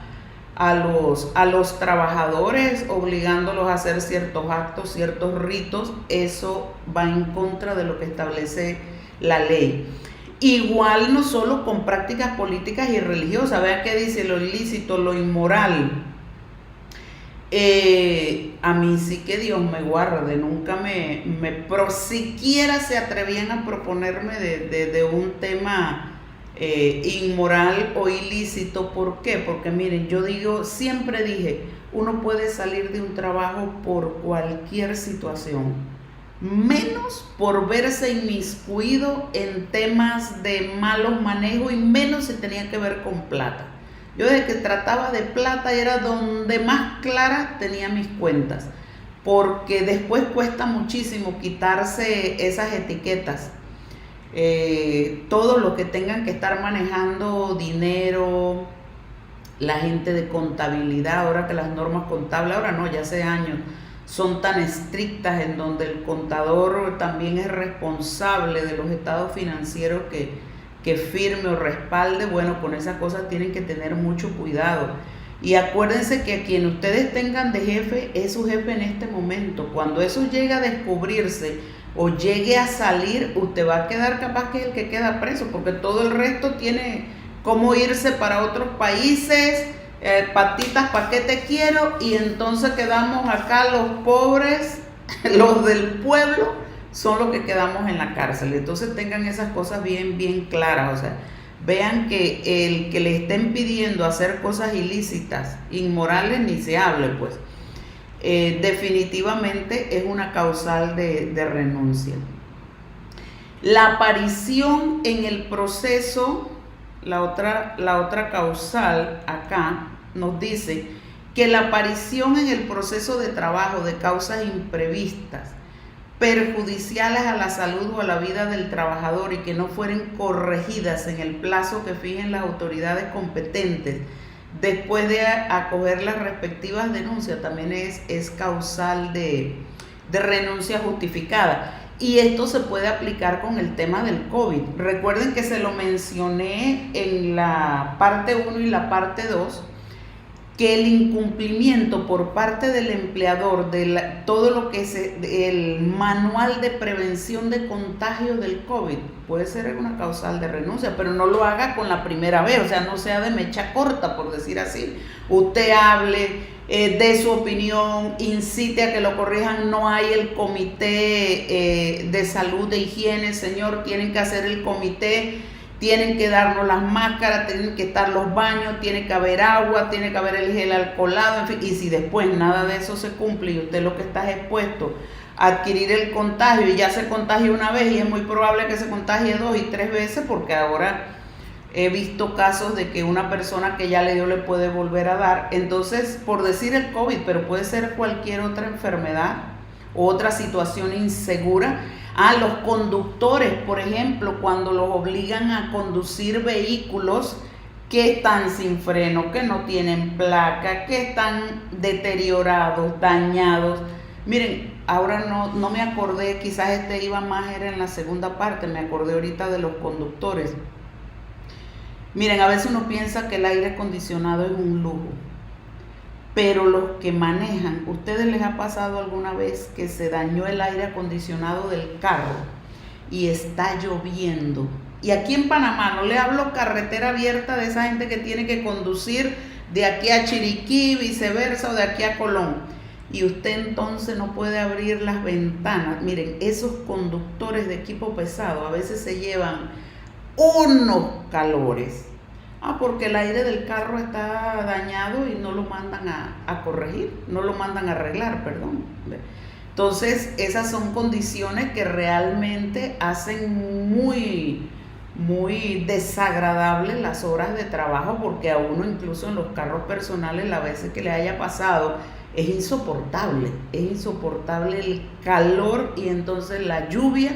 los trabajadores, obligándolos a hacer ciertos actos, ciertos ritos. Eso va en contra de lo que establece la ley. Igual no solo con prácticas políticas y religiosas. Vean que dice lo ilícito, lo inmoral. A mí sí que Dios me guarde, nunca pero siquiera se atrevían a proponerme de un tema inmoral o ilícito. ¿Por qué? Porque miren, siempre dije, uno puede salir de un trabajo por cualquier situación, menos por verse inmiscuido en temas de malos manejos, y menos si tenía que ver con plata. Yo desde que trataba de plata era donde más clara tenía mis cuentas, porque después cuesta muchísimo quitarse esas etiquetas. Todo lo que tengan que estar manejando dinero, la gente de contabilidad, ahora que las normas contables, ahora no, ya hace años, son tan estrictas, en donde el contador también es responsable de los estados financieros que firme o respalde. Bueno, con esas cosas tienen que tener mucho cuidado. Y acuérdense que a quien ustedes tengan de jefe es su jefe en este momento. Cuando eso llegue a descubrirse o llegue a salir, usted va a quedar capaz que es el que queda preso, porque todo el resto tiene cómo irse para otros países, patitas, ¿pa' qué te quiero? Y entonces quedamos acá los pobres, los del pueblo, son los que quedamos en la cárcel. Entonces tengan esas cosas bien claras. O sea, vean que el que le estén pidiendo hacer cosas ilícitas, inmorales, ni se hable, pues. Definitivamente es una causal de renuncia. La aparición en el proceso la otra causal acá nos dice que la aparición en el proceso de trabajo de causas imprevistas perjudiciales a la salud o a la vida del trabajador y que no fueren corregidas en el plazo que fijen las autoridades competentes después de acoger las respectivas denuncias, también es causal de renuncia justificada. Y esto se puede aplicar con el tema del COVID. Recuerden que se lo mencioné en la parte 1 y la parte 2, que el incumplimiento por parte del empleador de todo lo que es el manual de prevención de contagio del COVID puede ser una causal de renuncia, pero no lo haga con la primera vez, o sea, no sea de mecha corta, por decir así. Usted hable, dé su opinión, incite a que lo corrijan. No hay el comité de salud, de higiene, señor, tienen que hacer el comité. Tienen que darnos las máscaras, tienen que estar los baños, tiene que haber agua, tiene que haber el gel alcoholado, en fin. Y si después nada de eso se cumple y usted lo que está es expuesto a adquirir el contagio y ya se contagió una vez y es muy probable que se contagie 2 y 3 veces, porque ahora he visto casos de que una persona que ya le dio le puede volver a dar. Entonces, por decir el COVID, pero puede ser cualquier otra enfermedad o otra situación insegura. Los conductores, por ejemplo, cuando los obligan a conducir vehículos que están sin freno, que no tienen placa, que están deteriorados, dañados. Miren, ahora no me acordé, quizás iba más, era en la segunda parte, me acordé ahorita de los conductores. Miren, a veces uno piensa que el aire acondicionado es un lujo, pero los que manejan, ¿ustedes les ha pasado alguna vez que se dañó el aire acondicionado del carro y está lloviendo? Y aquí en Panamá, no le hablo carretera abierta de esa gente que tiene que conducir de aquí a Chiriquí, viceversa, o de aquí a Colón, y usted entonces no puede abrir las ventanas. Miren, esos conductores de equipo pesado a veces se llevan unos calores. Porque el aire del carro está dañado y no lo mandan a corregir, no lo mandan a arreglar, perdón. Entonces, esas son condiciones que realmente hacen muy, muy desagradables las horas de trabajo, porque a uno, incluso en los carros personales, las veces que le haya pasado, es insoportable el calor y entonces la lluvia,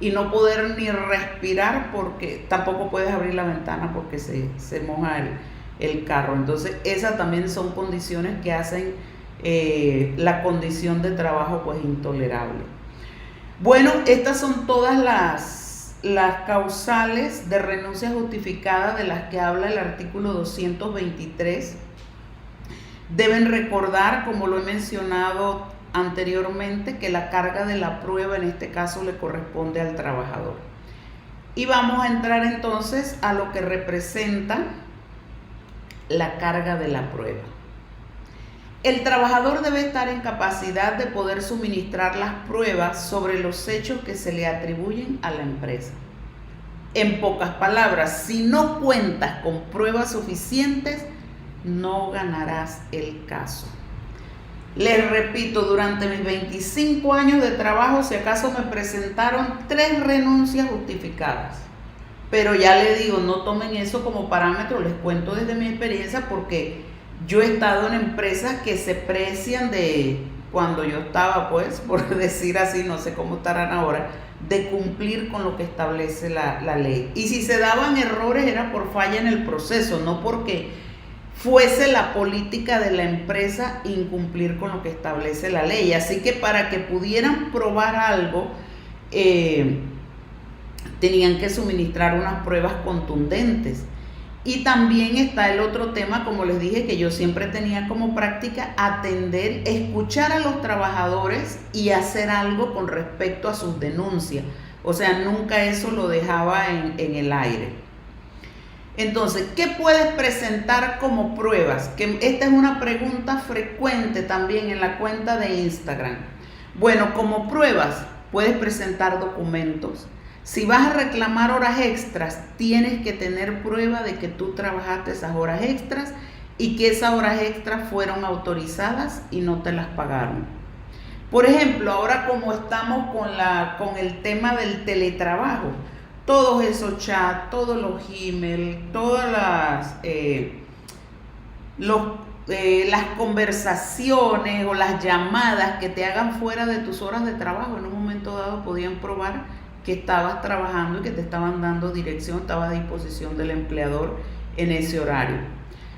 y no poder ni respirar, porque tampoco puedes abrir la ventana porque se moja el carro. Entonces esas también son condiciones que hacen la condición de trabajo pues intolerable. Bueno, estas son todas las causales de renuncia justificada de las que habla el artículo 223. Deben recordar, como lo he mencionado anteriormente, que la carga de la prueba en este caso le corresponde al trabajador. Y vamos a entrar entonces a lo que representa la carga de la prueba. El trabajador debe estar en capacidad de poder suministrar las pruebas sobre los hechos que se le atribuyen a la empresa. En pocas palabras, si no cuentas con pruebas suficientes, no ganarás el caso. Les repito, durante mis 25 años de trabajo, si acaso me presentaron 3 renuncias justificadas. Pero ya les digo, no tomen eso como parámetro, les cuento desde mi experiencia, porque yo he estado en empresas que se precian de, cuando yo estaba, pues, por decir así, no sé cómo estarán ahora, de cumplir con lo que establece la ley. Y si se daban errores era por falla en el proceso, no porque fuese la política de la empresa incumplir con lo que establece la ley. Así que para que pudieran probar algo, tenían que suministrar unas pruebas contundentes. Y también está el otro tema, como les dije, que yo siempre tenía como práctica atender, escuchar a los trabajadores y hacer algo con respecto a sus denuncias. O sea, nunca eso lo dejaba en el aire. Entonces, ¿qué puedes presentar como pruebas? Que esta es una pregunta frecuente también en la cuenta de Instagram. Bueno, como pruebas puedes presentar documentos. Si vas a reclamar horas extras, tienes que tener prueba de que tú trabajaste esas horas extras y que esas horas extras fueron autorizadas y no te las pagaron. Por ejemplo, ahora como estamos con el tema del teletrabajo, todos esos chats, todos los emails, todas las conversaciones o las llamadas que te hagan fuera de tus horas de trabajo, en un momento dado podían probar que estabas trabajando y que te estaban dando dirección, estabas a disposición del empleador en ese horario.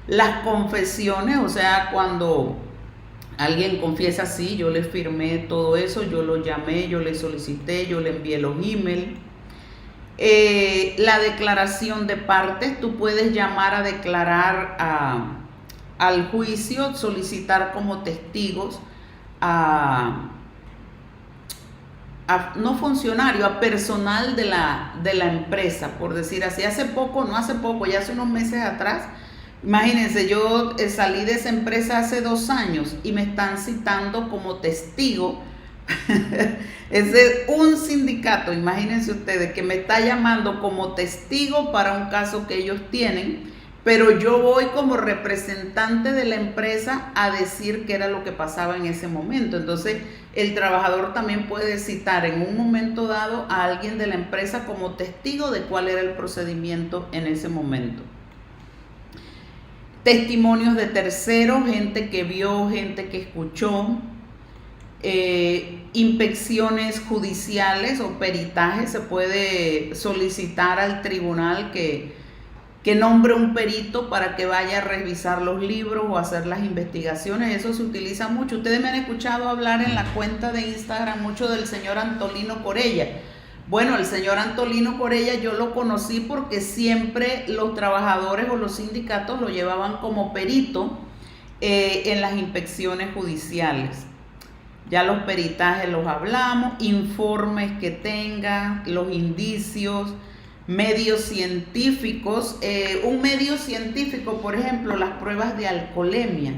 Las confesiones, o sea, cuando alguien confiesa, sí, yo le firmé todo eso, yo lo llamé, yo le solicité, yo le envié los emails. La declaración de partes, tú puedes llamar a declarar al juicio, solicitar como testigos no funcionario, a personal de la empresa, por decir así. Hace poco, no hace poco, ya hace unos meses atrás, imagínense, yo salí de esa empresa hace 2 años y me están citando como testigo. Es un sindicato, imagínense ustedes, que me está llamando como testigo para un caso que ellos tienen, pero yo voy como representante de la empresa a decir qué era lo que pasaba en ese momento. Entonces, el trabajador también puede citar en un momento dado a alguien de la empresa como testigo de cuál era el procedimiento en ese momento. Testimonios de terceros, gente que vio, gente que escuchó. Inspecciones judiciales o peritajes, se puede solicitar al tribunal que nombre un perito para que vaya a revisar los libros o hacer las investigaciones. Eso se utiliza mucho. Ustedes me han escuchado hablar en la cuenta de Instagram mucho del señor Antolino Corella. Bueno, el señor Antolino Corella yo lo conocí porque siempre los trabajadores o los sindicatos lo llevaban como perito en las inspecciones judiciales. Ya los peritajes los hablamos, informes que tenga, los indicios, medios científicos. Un medio científico, por ejemplo, las pruebas de alcoholemia.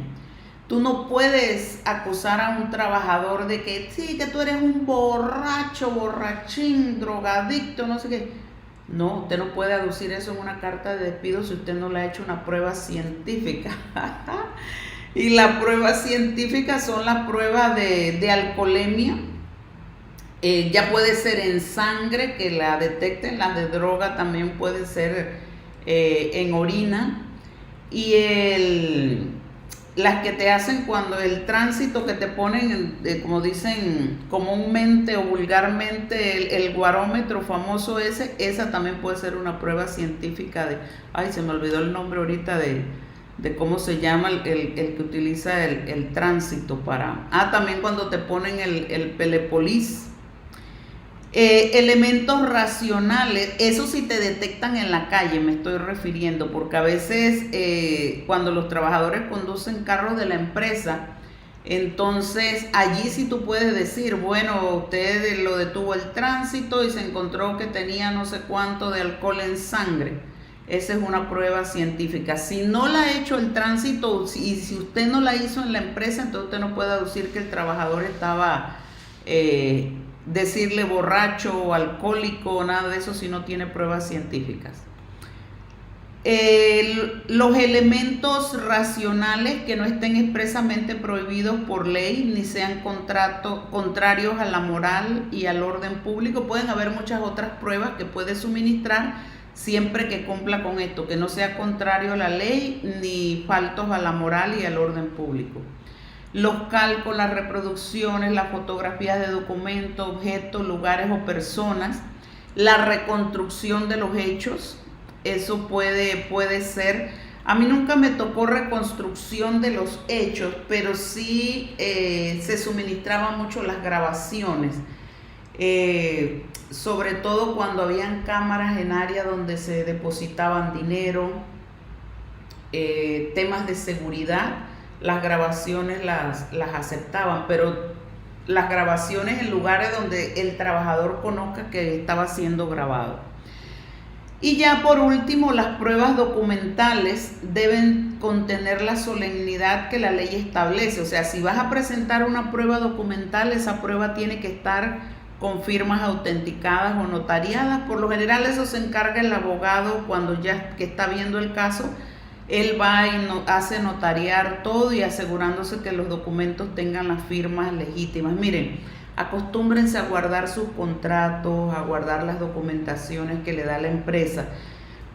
Tú no puedes acusar a un trabajador de que sí, que tú eres un borracho, borrachín, drogadicto, no sé qué. No, usted no puede aducir eso en una carta de despido si usted no le ha hecho una prueba científica. Y las pruebas científicas son las pruebas de alcoholemia. Ya puede ser en sangre, que la detecten. Las de droga también puede ser en orina. Y las que te hacen cuando el tránsito que te ponen, como dicen comúnmente o vulgarmente, el guarómetro famoso esa también puede ser una prueba científica ay, se me olvidó el nombre ahorita de cómo se llama el que utiliza el tránsito para... también cuando te ponen el pelepolis. Elementos racionales, eso sí te detectan en la calle, me estoy refiriendo, porque a veces cuando los trabajadores conducen carros de la empresa, entonces allí sí tú puedes decir, bueno, usted lo detuvo el tránsito y se encontró que tenía no sé cuánto de alcohol en sangre. Esa es una prueba científica. Si no la ha hecho el tránsito y si usted no la hizo en la empresa, entonces usted no puede aducir que el trabajador estaba, decirle borracho o alcohólico, nada de eso si no tiene pruebas científicas. Los elementos racionales que no estén expresamente prohibidos por ley ni sean contrarios a la moral y al orden público. Pueden haber muchas otras pruebas que puede suministrar siempre que cumpla con esto, que no sea contrario a la ley ni faltos a la moral y al orden público. Los cálculos, las reproducciones, las fotografías de documentos, objetos, lugares o personas, la reconstrucción de los hechos, eso puede ser. A mí nunca me tocó reconstrucción de los hechos, pero sí se suministraban mucho las grabaciones. Sobre todo cuando habían cámaras en áreas donde se depositaban dinero, temas de seguridad, las grabaciones las aceptaban, pero las grabaciones en lugares donde el trabajador conozca que estaba siendo grabado. Y ya por último, las pruebas documentales deben contener la solemnidad que la ley establece. O sea, si vas a presentar una prueba documental, esa prueba tiene que estar con firmas autenticadas o notariadas. Por lo general eso se encarga el abogado cuando ya que está viendo el caso. Él va y hace notariar todo y asegurándose que los documentos tengan las firmas legítimas. Miren, acostúmbrense a guardar sus contratos, a guardar las documentaciones que le da la empresa,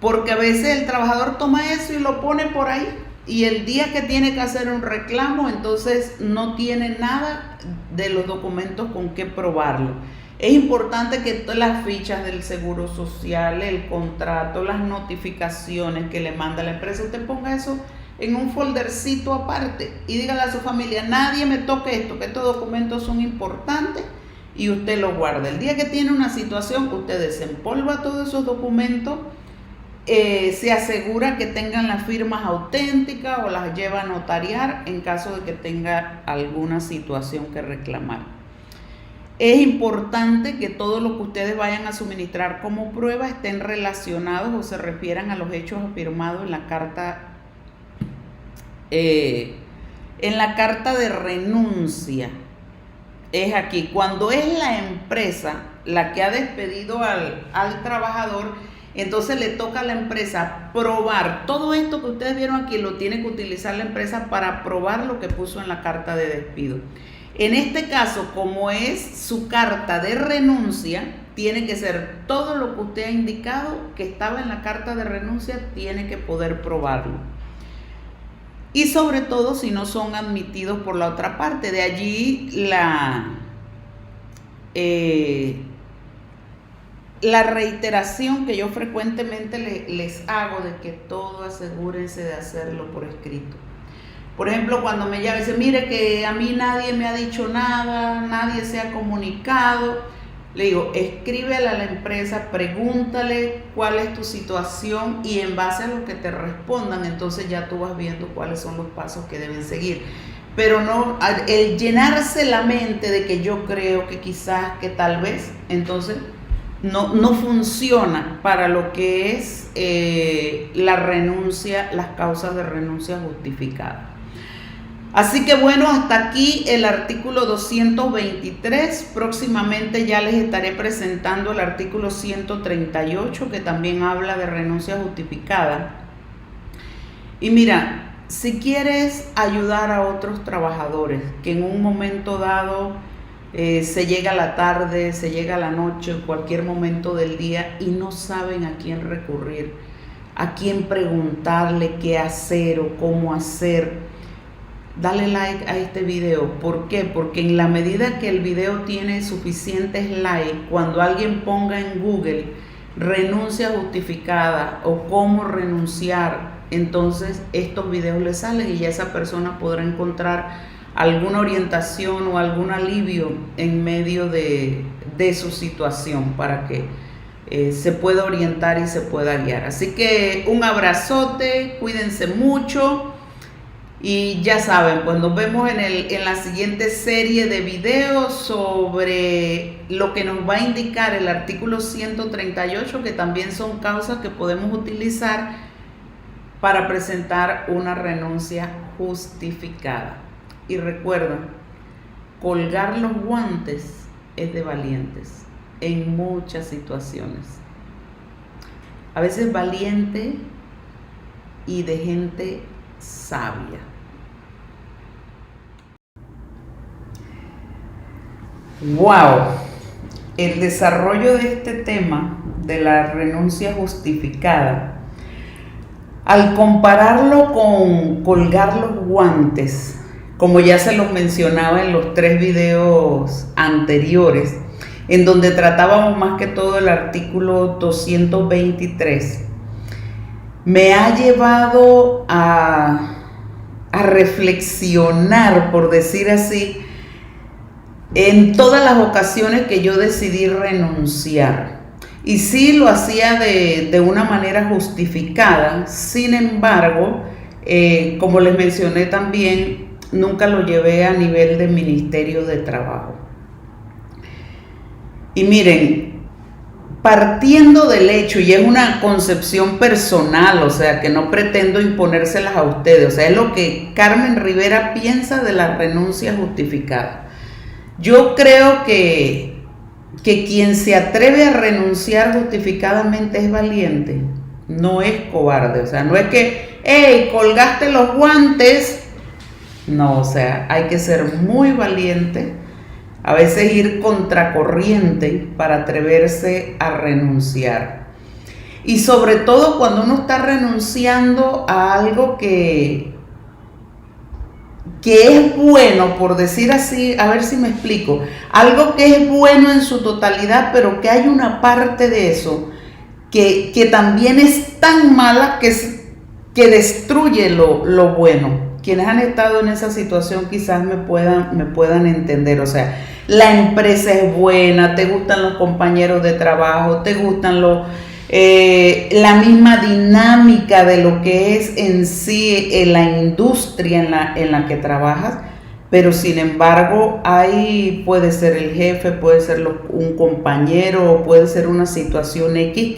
porque a veces el trabajador toma eso y lo pone por ahí, y el día que tiene que hacer un reclamo, entonces no tiene nada de los documentos con que probarlo. Es importante que todas las fichas del seguro social, el contrato, las notificaciones que le manda la empresa, usted ponga eso en un foldercito aparte y dígale a su familia, nadie me toque esto, que estos documentos son importantes, y usted los guarda. El día que tiene una situación, usted desempolva todos esos documentos, se asegura que tengan las firmas auténticas o las lleva a notariar en caso de que tenga alguna situación que reclamar. Es importante que todo lo que ustedes vayan a suministrar como prueba estén relacionados o se refieran a los hechos afirmados en la carta de renuncia. Es aquí, cuando es la empresa la que ha despedido al trabajador, entonces le toca a la empresa probar todo esto que ustedes vieron aquí, lo tiene que utilizar la empresa para probar lo que puso en la carta de despido. En este caso, como es su carta de renuncia, tiene que ser todo lo que usted ha indicado que estaba en la carta de renuncia, tiene que poder probarlo. Y sobre todo si no son admitidos por la otra parte. De allí la reiteración que yo frecuentemente les hago de que todo asegúrense de hacerlo por escrito. Por ejemplo, cuando me llama y dice, mire que a mí nadie me ha dicho nada, nadie se ha comunicado, le digo, escríbele a la empresa, pregúntale cuál es tu situación y en base a lo que te respondan, entonces ya tú vas viendo cuáles son los pasos que deben seguir. Pero no, el llenarse la mente de que yo creo que quizás, que tal vez, entonces no funciona para lo que es la renuncia, las causas de renuncia justificadas. Así que bueno, hasta aquí el artículo 223. Próximamente ya les estaré presentando el artículo 138, que también habla de renuncia justificada. Y mira, si quieres ayudar a otros trabajadores que en un momento dado se llega la tarde, se llega la noche, en cualquier momento del día y no saben a quién recurrir, a quién preguntarle qué hacer o cómo hacer, dale like a este video. ¿Por qué? Porque en la medida que el video tiene suficientes likes, cuando alguien ponga en Google renuncia justificada o cómo renunciar, entonces estos videos le salen y ya esa persona podrá encontrar alguna orientación o algún alivio en medio de su situación para que se pueda orientar y se pueda guiar. Así que un abrazote, cuídense mucho. Y ya saben, pues nos vemos en la siguiente serie de videos sobre lo que nos va a indicar el artículo 138, que también son causas que podemos utilizar para presentar una renuncia justificada. Y recuerda, colgar los guantes es de valientes en muchas situaciones. A veces valiente y de gente sabia. ¡Wow! El desarrollo de este tema de la renuncia justificada, al compararlo con colgar los guantes, como ya se los mencionaba en los 3 videos anteriores, en donde tratábamos más que todo el artículo 223, me ha llevado a reflexionar, por decir así, en todas las ocasiones que yo decidí renunciar. Y sí lo hacía de una manera justificada, sin embargo, como les mencioné también, nunca lo llevé a nivel de Ministerio de Trabajo. Y miren, partiendo del hecho, y es una concepción personal, o sea, que no pretendo imponérselas a ustedes, o sea, es lo que Carmen Rivera piensa de la renuncia justificada. Yo creo que quien se atreve a renunciar justificadamente es valiente, no es cobarde. O sea, no es que, hey, colgaste los guantes. No, o sea, hay que ser muy valiente, a veces ir contracorriente para atreverse a renunciar. Y sobre todo cuando uno está renunciando a algo que es bueno, por decir así, a ver si me explico, algo que es bueno en su totalidad, pero que hay una parte de eso que también es tan mala que destruye lo bueno. Quienes han estado en esa situación quizás me puedan entender. O sea, la empresa es buena, te gustan los compañeros de trabajo, te gustan la misma dinámica de lo que es en sí la industria en la que trabajas, pero sin embargo puede ser el jefe, puede ser un compañero, puede ser una situación X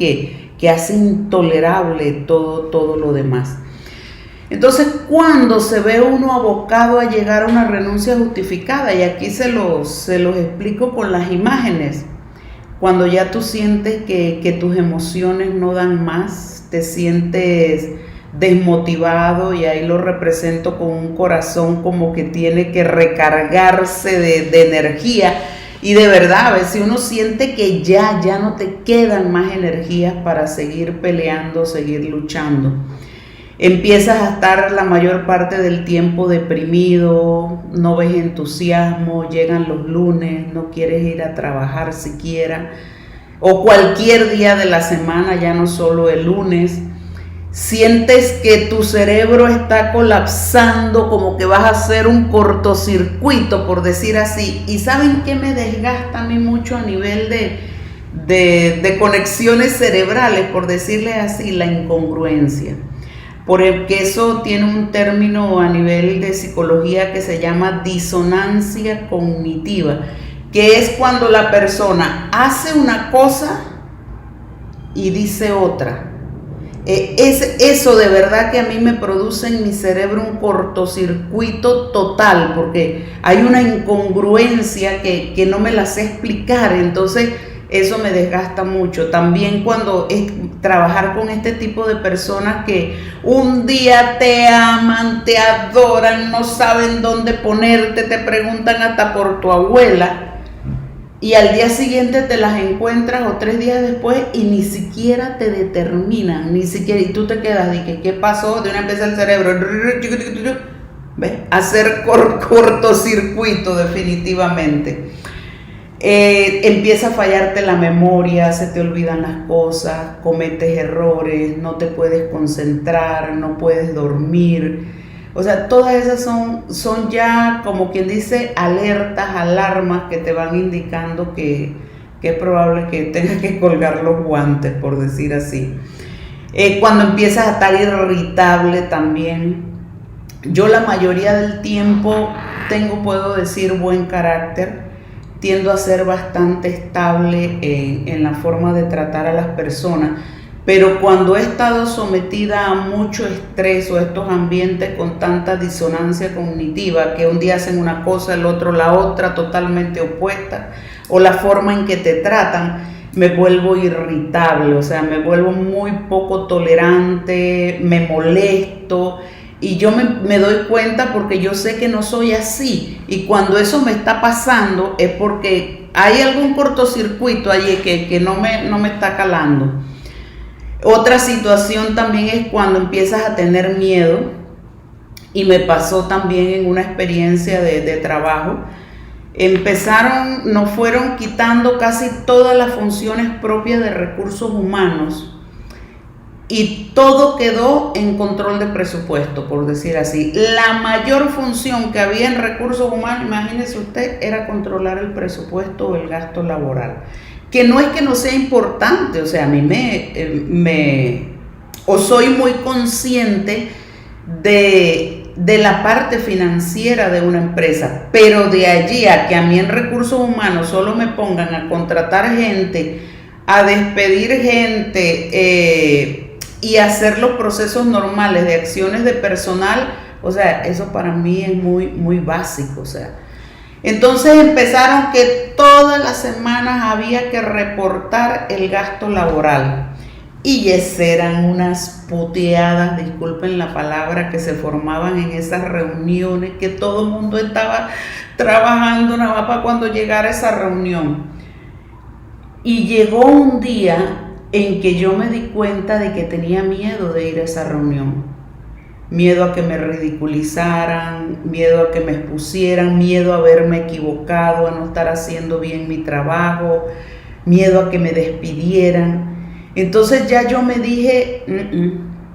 que hace intolerable todo lo demás. Entonces, cuando se ve uno abocado a llegar a una renuncia justificada, y aquí se los explico con las imágenes, cuando ya tú sientes que tus emociones no dan más, te sientes desmotivado, y ahí lo represento con un corazón como que tiene que recargarse de energía, y de verdad, a veces uno siente que ya no te quedan más energías para seguir peleando, seguir luchando. Empiezas a estar la mayor parte del tiempo deprimido, no ves entusiasmo, llegan los lunes, no quieres ir a trabajar siquiera, o cualquier día de la semana, ya no solo el lunes. Sientes que tu cerebro está colapsando, como que vas a hacer un cortocircuito, por decir así. ¿Y saben qué me desgasta a mí mucho a nivel de conexiones cerebrales, por decirle así? La incongruencia. Porque eso tiene un término a nivel de psicología que se llama disonancia cognitiva, que es cuando la persona hace una cosa y dice otra. Eso de verdad que a mí me produce en mi cerebro un cortocircuito total, porque hay una incongruencia que no me la sé explicar. Entonces eso me desgasta mucho. También cuando es trabajar con este tipo de personas que un día te aman, te adoran, no saben dónde ponerte, te preguntan hasta por tu abuela, y al día siguiente te las encuentras o 3 días después y ni siquiera te determinan, ni siquiera, y tú te quedas de ¿qué pasó? De una vez el cerebro, ¿ves? Hacer cortocircuito definitivamente. Empieza a fallarte la memoria, se te olvidan las cosas, cometes errores, no te puedes concentrar, no puedes dormir. O sea, todas esas son ya, como quien dice, alertas, alarmas que te van indicando que es probable que tengas que colgar los guantes, por decir así. Cuando empiezas a estar irritable también. Yo la mayoría del tiempo puedo decir, buen carácter. Tiendo a ser bastante estable en la forma de tratar a las personas, pero cuando he estado sometida a mucho estrés o estos ambientes con tanta disonancia cognitiva, que un día hacen una cosa, el otro la otra, totalmente opuesta, o la forma en que te tratan, me vuelvo irritable, o sea, me vuelvo muy poco tolerante, me molesto. Y yo me doy cuenta porque yo sé que no soy así. Y cuando eso me está pasando es porque hay algún cortocircuito allí que no me está calando. Otra situación también es cuando empiezas a tener miedo. Y me pasó también en una experiencia de trabajo. Nos fueron quitando casi todas las funciones propias de recursos humanos. Y todo quedó en control de presupuesto, por decir así. La mayor función que había en recursos humanos, imagínese usted, era controlar el presupuesto o el gasto laboral. Que no es que no sea importante, o sea, a mí soy muy consciente de la parte financiera de una empresa, pero de allí a que a mí en recursos humanos solo me pongan a contratar gente, a despedir gente, y hacer los procesos normales de acciones de personal, o sea, eso para mí es muy, muy básico, o sea. Entonces empezaron que todas las semanas había que reportar el gasto laboral. Y esas eran unas puteadas, disculpen la palabra, que se formaban en esas reuniones, que todo el mundo estaba trabajando nada más para cuando llegara esa reunión. Y llegó un día en que yo me di cuenta de que tenía miedo de ir a esa reunión. Miedo a que me ridiculizaran, miedo a que me expusieran, miedo a verme equivocado, a no estar haciendo bien mi trabajo, miedo a que me despidieran. Entonces ya yo me dije,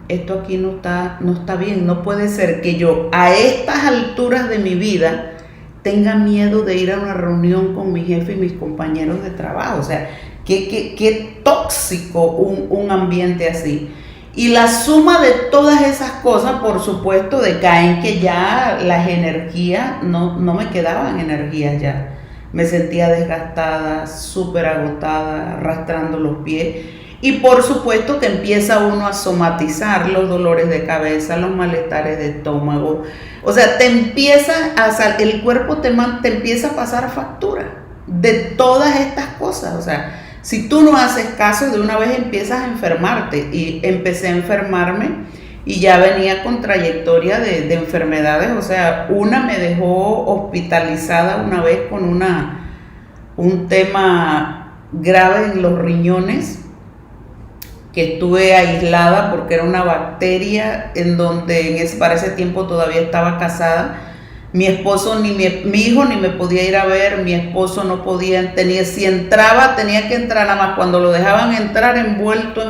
esto aquí no está bien, no puede ser que yo a estas alturas de mi vida tenga miedo de ir a una reunión con mi jefe y mis compañeros de trabajo. O sea, qué tóxico un ambiente así. Y la suma de todas esas cosas, por supuesto, decaen que ya las energías, no me quedaban energías ya. Me sentía desgastada, súper agotada, arrastrando los pies. Y por supuesto que empieza uno a somatizar los dolores de cabeza, los malestares de estómago. O sea, el cuerpo te empieza a pasar factura de todas estas cosas. O sea, si tú no haces caso, de una vez empiezas a enfermarte. Y empecé a enfermarme y ya venía con trayectoria de enfermedades. O sea, una me dejó hospitalizada una vez con un tema grave en los riñones, que estuve aislada porque era una bacteria en donde para ese tiempo todavía estaba casada. Mi esposo mi hijo ni me podía ir a ver, mi esposo no podía, si entraba tenía que entrar nada más cuando lo dejaban entrar envuelto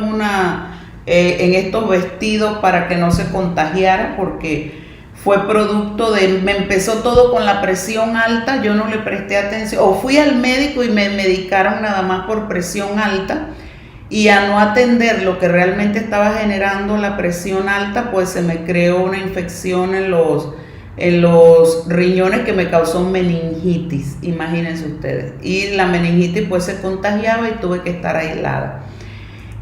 en estos vestidos para que no se contagiara, porque fue producto me empezó todo con la presión alta, yo no le presté atención, o fui al médico y me medicaron nada más por presión alta. Y a no atender lo que realmente estaba generando la presión alta, pues se me creó una infección en los riñones que me causó meningitis, imagínense ustedes. Y la meningitis pues se contagiaba y tuve que estar aislada.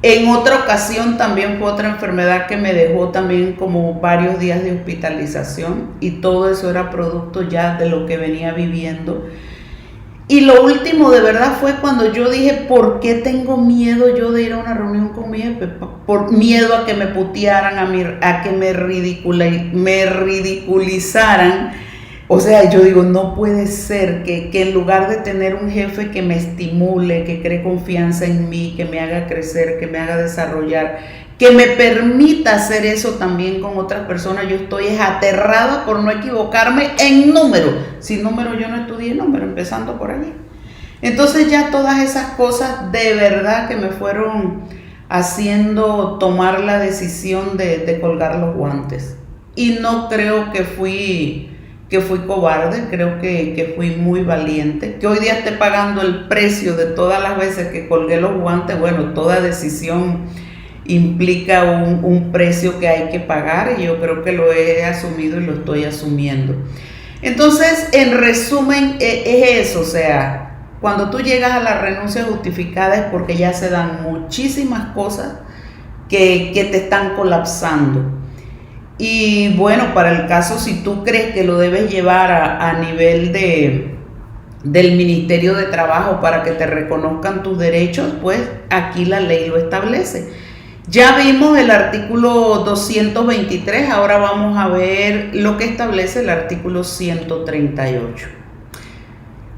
En otra ocasión también fue otra enfermedad que me dejó también como varios días de hospitalización, y todo eso era producto ya de lo que venía viviendo. Y lo último de verdad fue cuando yo dije, ¿por qué tengo miedo yo de ir a una reunión con mi jefe? Por miedo a que me putearan, a que me ridiculizaran. O sea, yo digo, no puede ser que en lugar de tener un jefe que me estimule, que cree confianza en mí, que me haga crecer, que me haga desarrollar, que me permita hacer eso también con otras personas, yo estoy aterrada por no equivocarme en número. Sin número yo no estudié número, empezando por allí. Entonces ya todas esas cosas de verdad que me fueron haciendo tomar la decisión de colgar los guantes. Y no creo que fui cobarde, creo que fui muy valiente. Que hoy día esté pagando el precio de todas las veces que colgué los guantes. Bueno, toda decisión implica un precio que hay que pagar, y yo creo que lo he asumido y lo estoy asumiendo. Entonces, en resumen, es eso. O sea, cuando tú llegas a la renuncia justificada es porque ya se dan muchísimas cosas que te están colapsando. Y bueno, para el caso, si tú crees que lo debes llevar a nivel del Ministerio de Trabajo para que te reconozcan tus derechos, pues aquí la ley lo establece. Ya vimos el artículo 223, ahora vamos a ver lo que establece el artículo 138.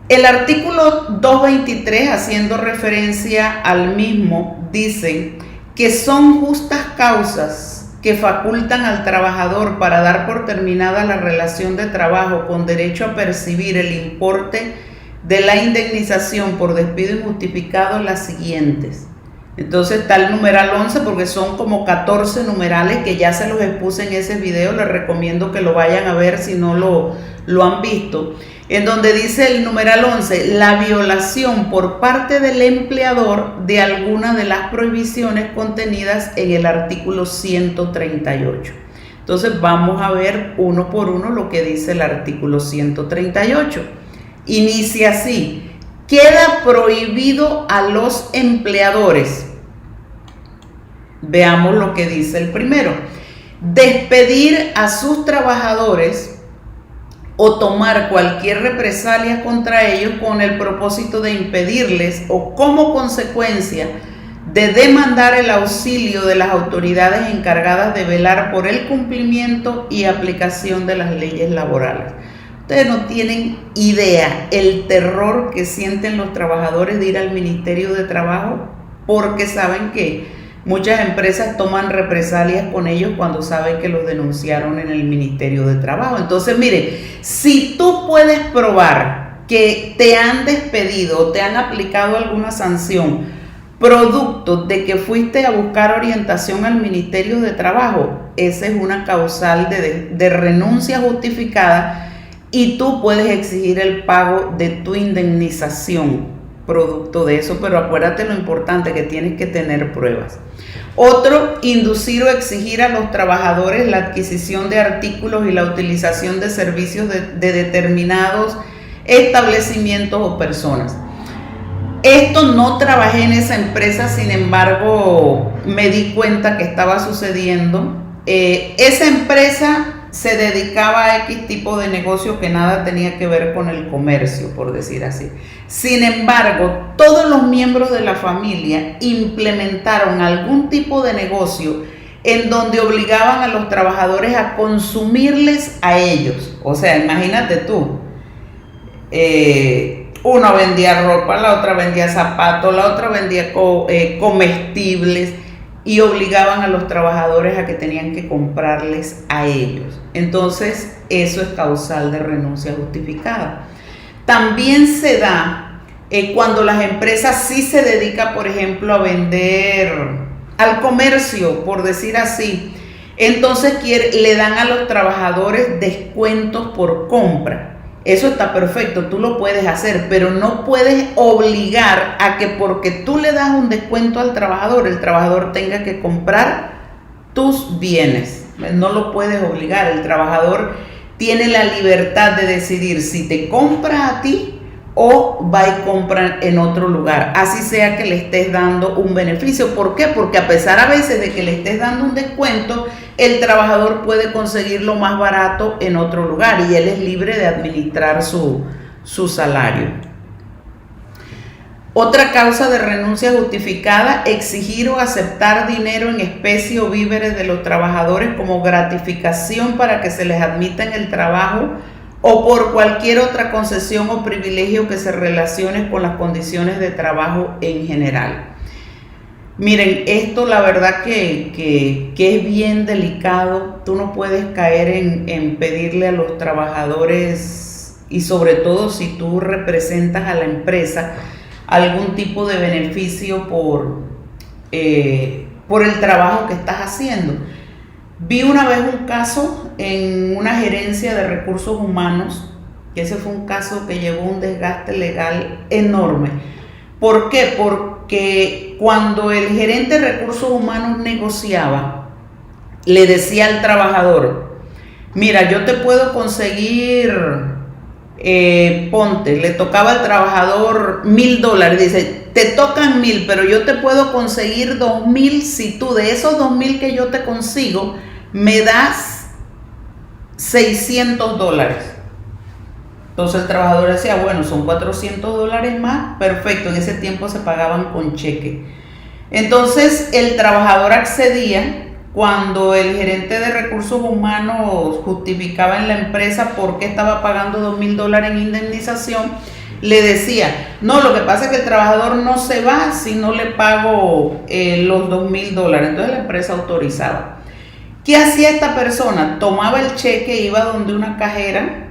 El artículo 223, haciendo referencia al mismo, dice que son justas causas que facultan al trabajador para dar por terminada la relación de trabajo con derecho a percibir el importe de la indemnización por despido injustificado las siguientes. Entonces está el numeral 11, porque son como 14 numerales que ya se los expuse en ese video. Les recomiendo que lo vayan a ver si no lo han visto. En donde dice el numeral 11, la violación por parte del empleador de alguna de las prohibiciones contenidas en el artículo 138. Entonces vamos a ver uno por uno lo que dice el artículo 138. Inicia así. Queda prohibido a los empleadores. Veamos lo que dice el primero. Despedir a sus trabajadores o tomar cualquier represalia contra ellos con el propósito de impedirles o como consecuencia de demandar el auxilio de las autoridades encargadas de velar por el cumplimiento y aplicación de las leyes laborales. Ustedes no tienen idea el terror que sienten los trabajadores de ir al Ministerio de Trabajo, porque saben que muchas empresas toman represalias con ellos cuando saben que los denunciaron en el Ministerio de Trabajo. Entonces, mire, si tú puedes probar que te han despedido o te han aplicado alguna sanción producto de que fuiste a buscar orientación al Ministerio de Trabajo, esa es una causal de renuncia justificada y tú puedes exigir el pago de tu indemnización producto de eso, pero acuérdate lo importante que tienes que tener pruebas. Otro, inducir o exigir a los trabajadores la adquisición de artículos y la utilización de servicios de determinados establecimientos o personas. Esto no trabajé en esa empresa, sin embargo me di cuenta que estaba sucediendo. Esa empresa se dedicaba a X tipo de negocio que nada tenía que ver con el comercio, por decir así. Sin embargo, todos los miembros de la familia implementaron algún tipo de negocio en donde obligaban a los trabajadores a consumirles a ellos. O sea, imagínate tú, uno vendía ropa, la otra vendía zapatos, la otra vendía comestibles, y obligaban a los trabajadores a que tenían que comprarles a ellos. Entonces, eso es causal de renuncia justificada. También se da cuando las empresas sí se dedican, por ejemplo, a vender al comercio, por decir así. Entonces le dan a los trabajadores descuentos por compra. Eso está perfecto, tú lo puedes hacer, pero no puedes obligar a que porque tú le das un descuento al trabajador, el trabajador tenga que comprar tus bienes. No lo puedes obligar. El trabajador tiene la libertad de decidir si te compra a ti o va y compra en otro lugar, así sea que le estés dando un beneficio. ¿Por qué? Porque a pesar a veces de que le estés dando un descuento, el trabajador puede conseguirlo más barato en otro lugar y él es libre de administrar su salario. Otra causa de renuncia justificada, exigir o aceptar dinero en especie o víveres de los trabajadores como gratificación para que se les admita en el trabajo o por cualquier otra concesión o privilegio que se relacione con las condiciones de trabajo en general. Miren, esto la verdad que es bien delicado. Tú no puedes caer en pedirle a los trabajadores, y sobre todo si tú representas a la empresa, algún tipo de beneficio por el trabajo que estás haciendo. Vi una vez un caso en una gerencia de recursos humanos, que ese fue un caso que llevó un desgaste legal enorme. ¿Por qué? Porque cuando el gerente de recursos humanos negociaba, le decía al trabajador: mira, yo te puedo conseguir, ponte, le tocaba al trabajador $1,000, dice, te tocan 1,000, pero yo te puedo conseguir 2,000 si tú de esos 2,000 que yo te consigo me das $600. Entonces el trabajador decía, bueno, son $400 más, perfecto. En ese tiempo se pagaban con cheque. Entonces el trabajador accedía cuando el gerente de recursos humanos justificaba en la empresa por qué estaba pagando $2,000 en indemnización. Le decía, no, lo que pasa es que el trabajador no se va si no le pago los $2,000. Entonces la empresa autorizaba. ¿Qué hacía esta persona? Tomaba el cheque, iba donde una cajera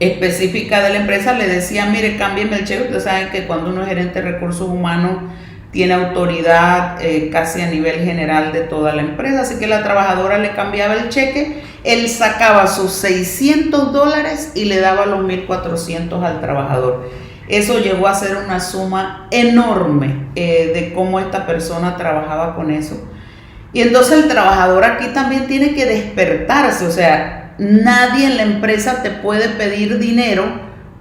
específica de la empresa, le decía, mire, cámbieme el cheque. Ustedes saben que cuando uno es gerente de recursos humanos tiene autoridad casi a nivel general de toda la empresa, así que la trabajadora le cambiaba el cheque, él sacaba sus $600 y le daba los 1,400 al trabajador. Eso llegó a ser una suma enorme de cómo esta persona trabajaba con eso. Y entonces el trabajador aquí también tiene que despertarse. O sea, nadie en la empresa te puede pedir dinero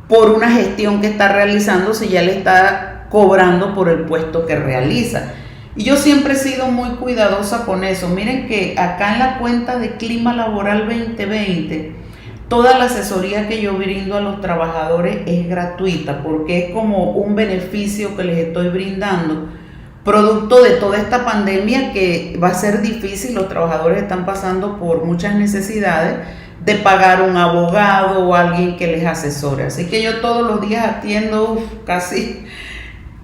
por una gestión que está realizando si ya le está cobrando por el puesto que realiza. Y yo siempre he sido muy cuidadosa con eso. Miren que acá en la cuenta de Clima Laboral 2020, toda la asesoría que yo brindo a los trabajadores es gratuita, porque es como un beneficio que les estoy brindando producto de toda esta pandemia que va a ser difícil. Los trabajadores están pasando por muchas necesidades de pagar un abogado o alguien que les asesore. Así que yo todos los días atiendo casi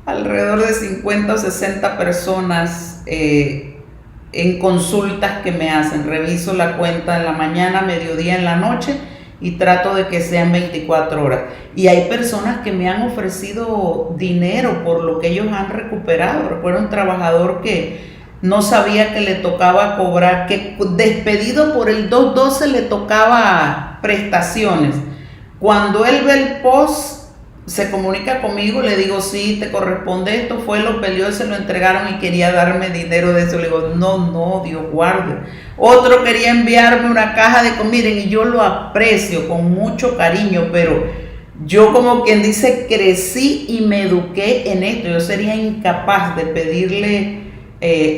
alrededor de 50 o 60 personas en consultas que me hacen. Reviso la cuenta en la mañana, mediodía, en la noche y trato de que sean 24 horas. Y hay personas que me han ofrecido dinero por lo que ellos han recuperado. Recuerdo un trabajador que no sabía que le tocaba cobrar, que despedido por el 212 le tocaba prestaciones. Cuando él ve el post, se comunica conmigo, le digo, sí, te corresponde esto, fue, lo peleó, se lo entregaron y quería darme dinero de eso. Le digo, no, Dios guarde. Otro quería enviarme una caja de comida, miren, y yo lo aprecio con mucho cariño, pero yo, como quien dice, crecí y me eduqué en esto. Yo sería incapaz de pedirle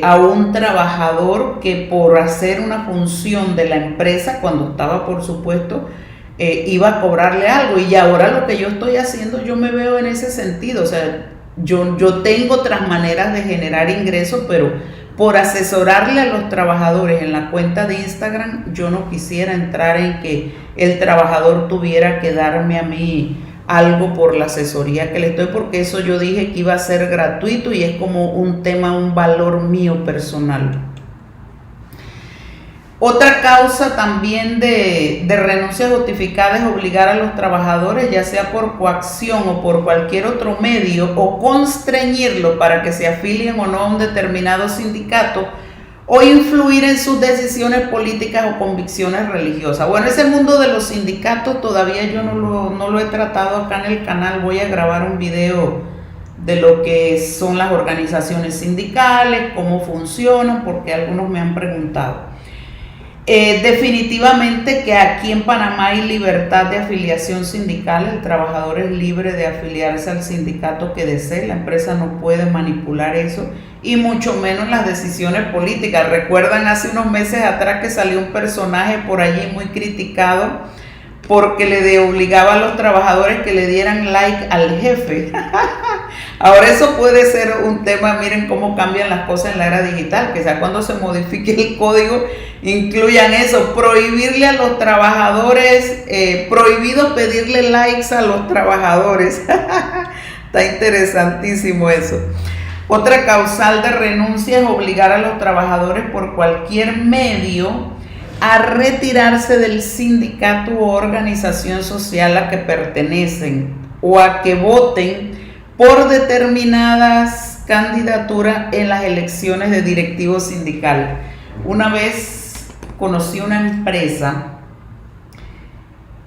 a un trabajador que por hacer una función de la empresa, cuando estaba, por supuesto, iba a cobrarle algo. Y ahora lo que yo estoy haciendo, yo me veo en ese sentido. O sea, yo tengo otras maneras de generar ingresos, pero por asesorarle a los trabajadores en la cuenta de Instagram, yo no quisiera entrar en que el trabajador tuviera que darme a mí algo por la asesoría que le estoy, porque eso yo dije que iba a ser gratuito y es como un tema, un valor mío personal. Otra causa también de renuncia justificada es obligar a los trabajadores, ya sea por coacción o por cualquier otro medio, o constreñirlos para que se afilien o no a un determinado sindicato, o influir en sus decisiones políticas o convicciones religiosas. Bueno, ese mundo de los sindicatos todavía yo no lo he tratado acá en el canal. Voy a grabar un video de lo que son las organizaciones sindicales, cómo funcionan, porque algunos me han preguntado. Definitivamente que aquí en Panamá hay libertad de afiliación sindical. El trabajador es libre de afiliarse al sindicato que desee. La empresa no puede manipular eso, y mucho menos las decisiones políticas. Recuerdan hace unos meses atrás que salió un personaje por allí muy criticado porque le obligaba a los trabajadores que le dieran like al jefe. Ahora eso puede ser un tema. Miren cómo cambian las cosas en la era digital, que sea cuando se modifique el código, incluyan eso, prohibirle a los trabajadores, prohibido pedirle likes a los trabajadores. Está interesantísimo eso. Otra causal de renuncia es obligar a los trabajadores por cualquier medio a retirarse del sindicato o organización social a que pertenecen, o a que voten por determinadas candidaturas en las elecciones de directivo sindical. Una vez conocí una empresa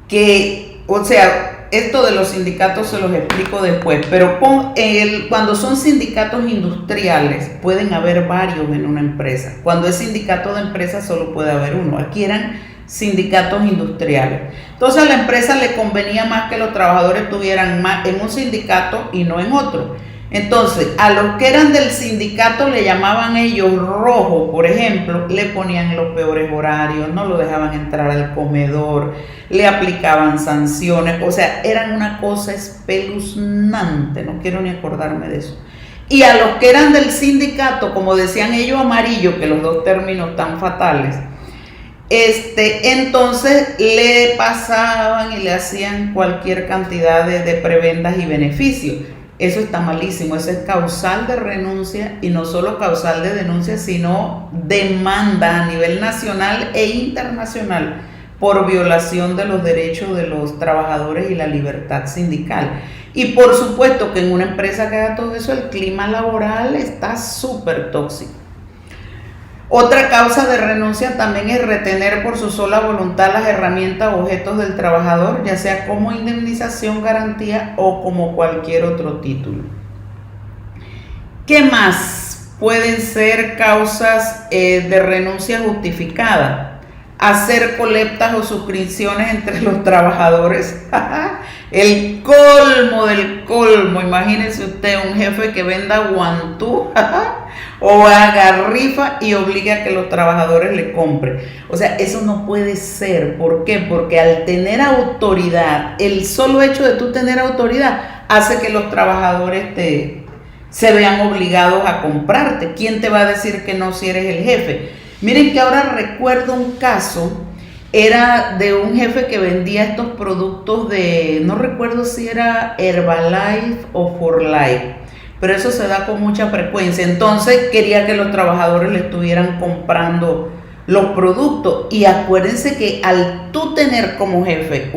que, o sea, esto de los sindicatos se los explico después, pero cuando son sindicatos industriales pueden haber varios en una empresa. Cuando es sindicato de empresa solo puede haber uno. Aquí eran sindicatos industriales. Entonces a la empresa le convenía más que los trabajadores estuvieran más en un sindicato y no en otro. Entonces a los que eran del sindicato le llamaban ellos rojo, por ejemplo, le ponían los peores horarios, no lo dejaban entrar al comedor, le aplicaban sanciones. O sea, eran una cosa espeluznante, no quiero ni acordarme de eso. Y a los que eran del sindicato, como decían ellos, amarillo, que los dos términos tan fatales, entonces le pasaban y le hacían cualquier cantidad de prebendas y beneficios. Eso está malísimo. Eso es causal de renuncia, y no solo causal de denuncia, sino demanda a nivel nacional e internacional por violación de los derechos de los trabajadores y la libertad sindical. Y por supuesto que en una empresa que haga todo eso, el clima laboral está súper tóxico. Otra causa de renuncia también es retener por su sola voluntad las herramientas o objetos del trabajador, ya sea como indemnización, garantía o como cualquier otro título. ¿Qué más pueden ser causas de renuncia justificada? Hacer colectas o suscripciones entre los trabajadores. El colmo del colmo. Imagínense usted un jefe que venda guantú o haga rifa y obligue a que los trabajadores le compren. O sea, eso no puede ser. ¿Por qué? Porque al tener autoridad, el solo hecho de tú tener autoridad hace que los trabajadores se vean obligados a comprarte. ¿Quién te va a decir que no si eres el jefe? Miren que ahora recuerdo un caso, era de un jefe que vendía estos productos de, no recuerdo si era Herbalife o For Life, pero eso se da con mucha frecuencia. Entonces quería que los trabajadores le estuvieran comprando los productos. Y acuérdense que al tú tener como jefe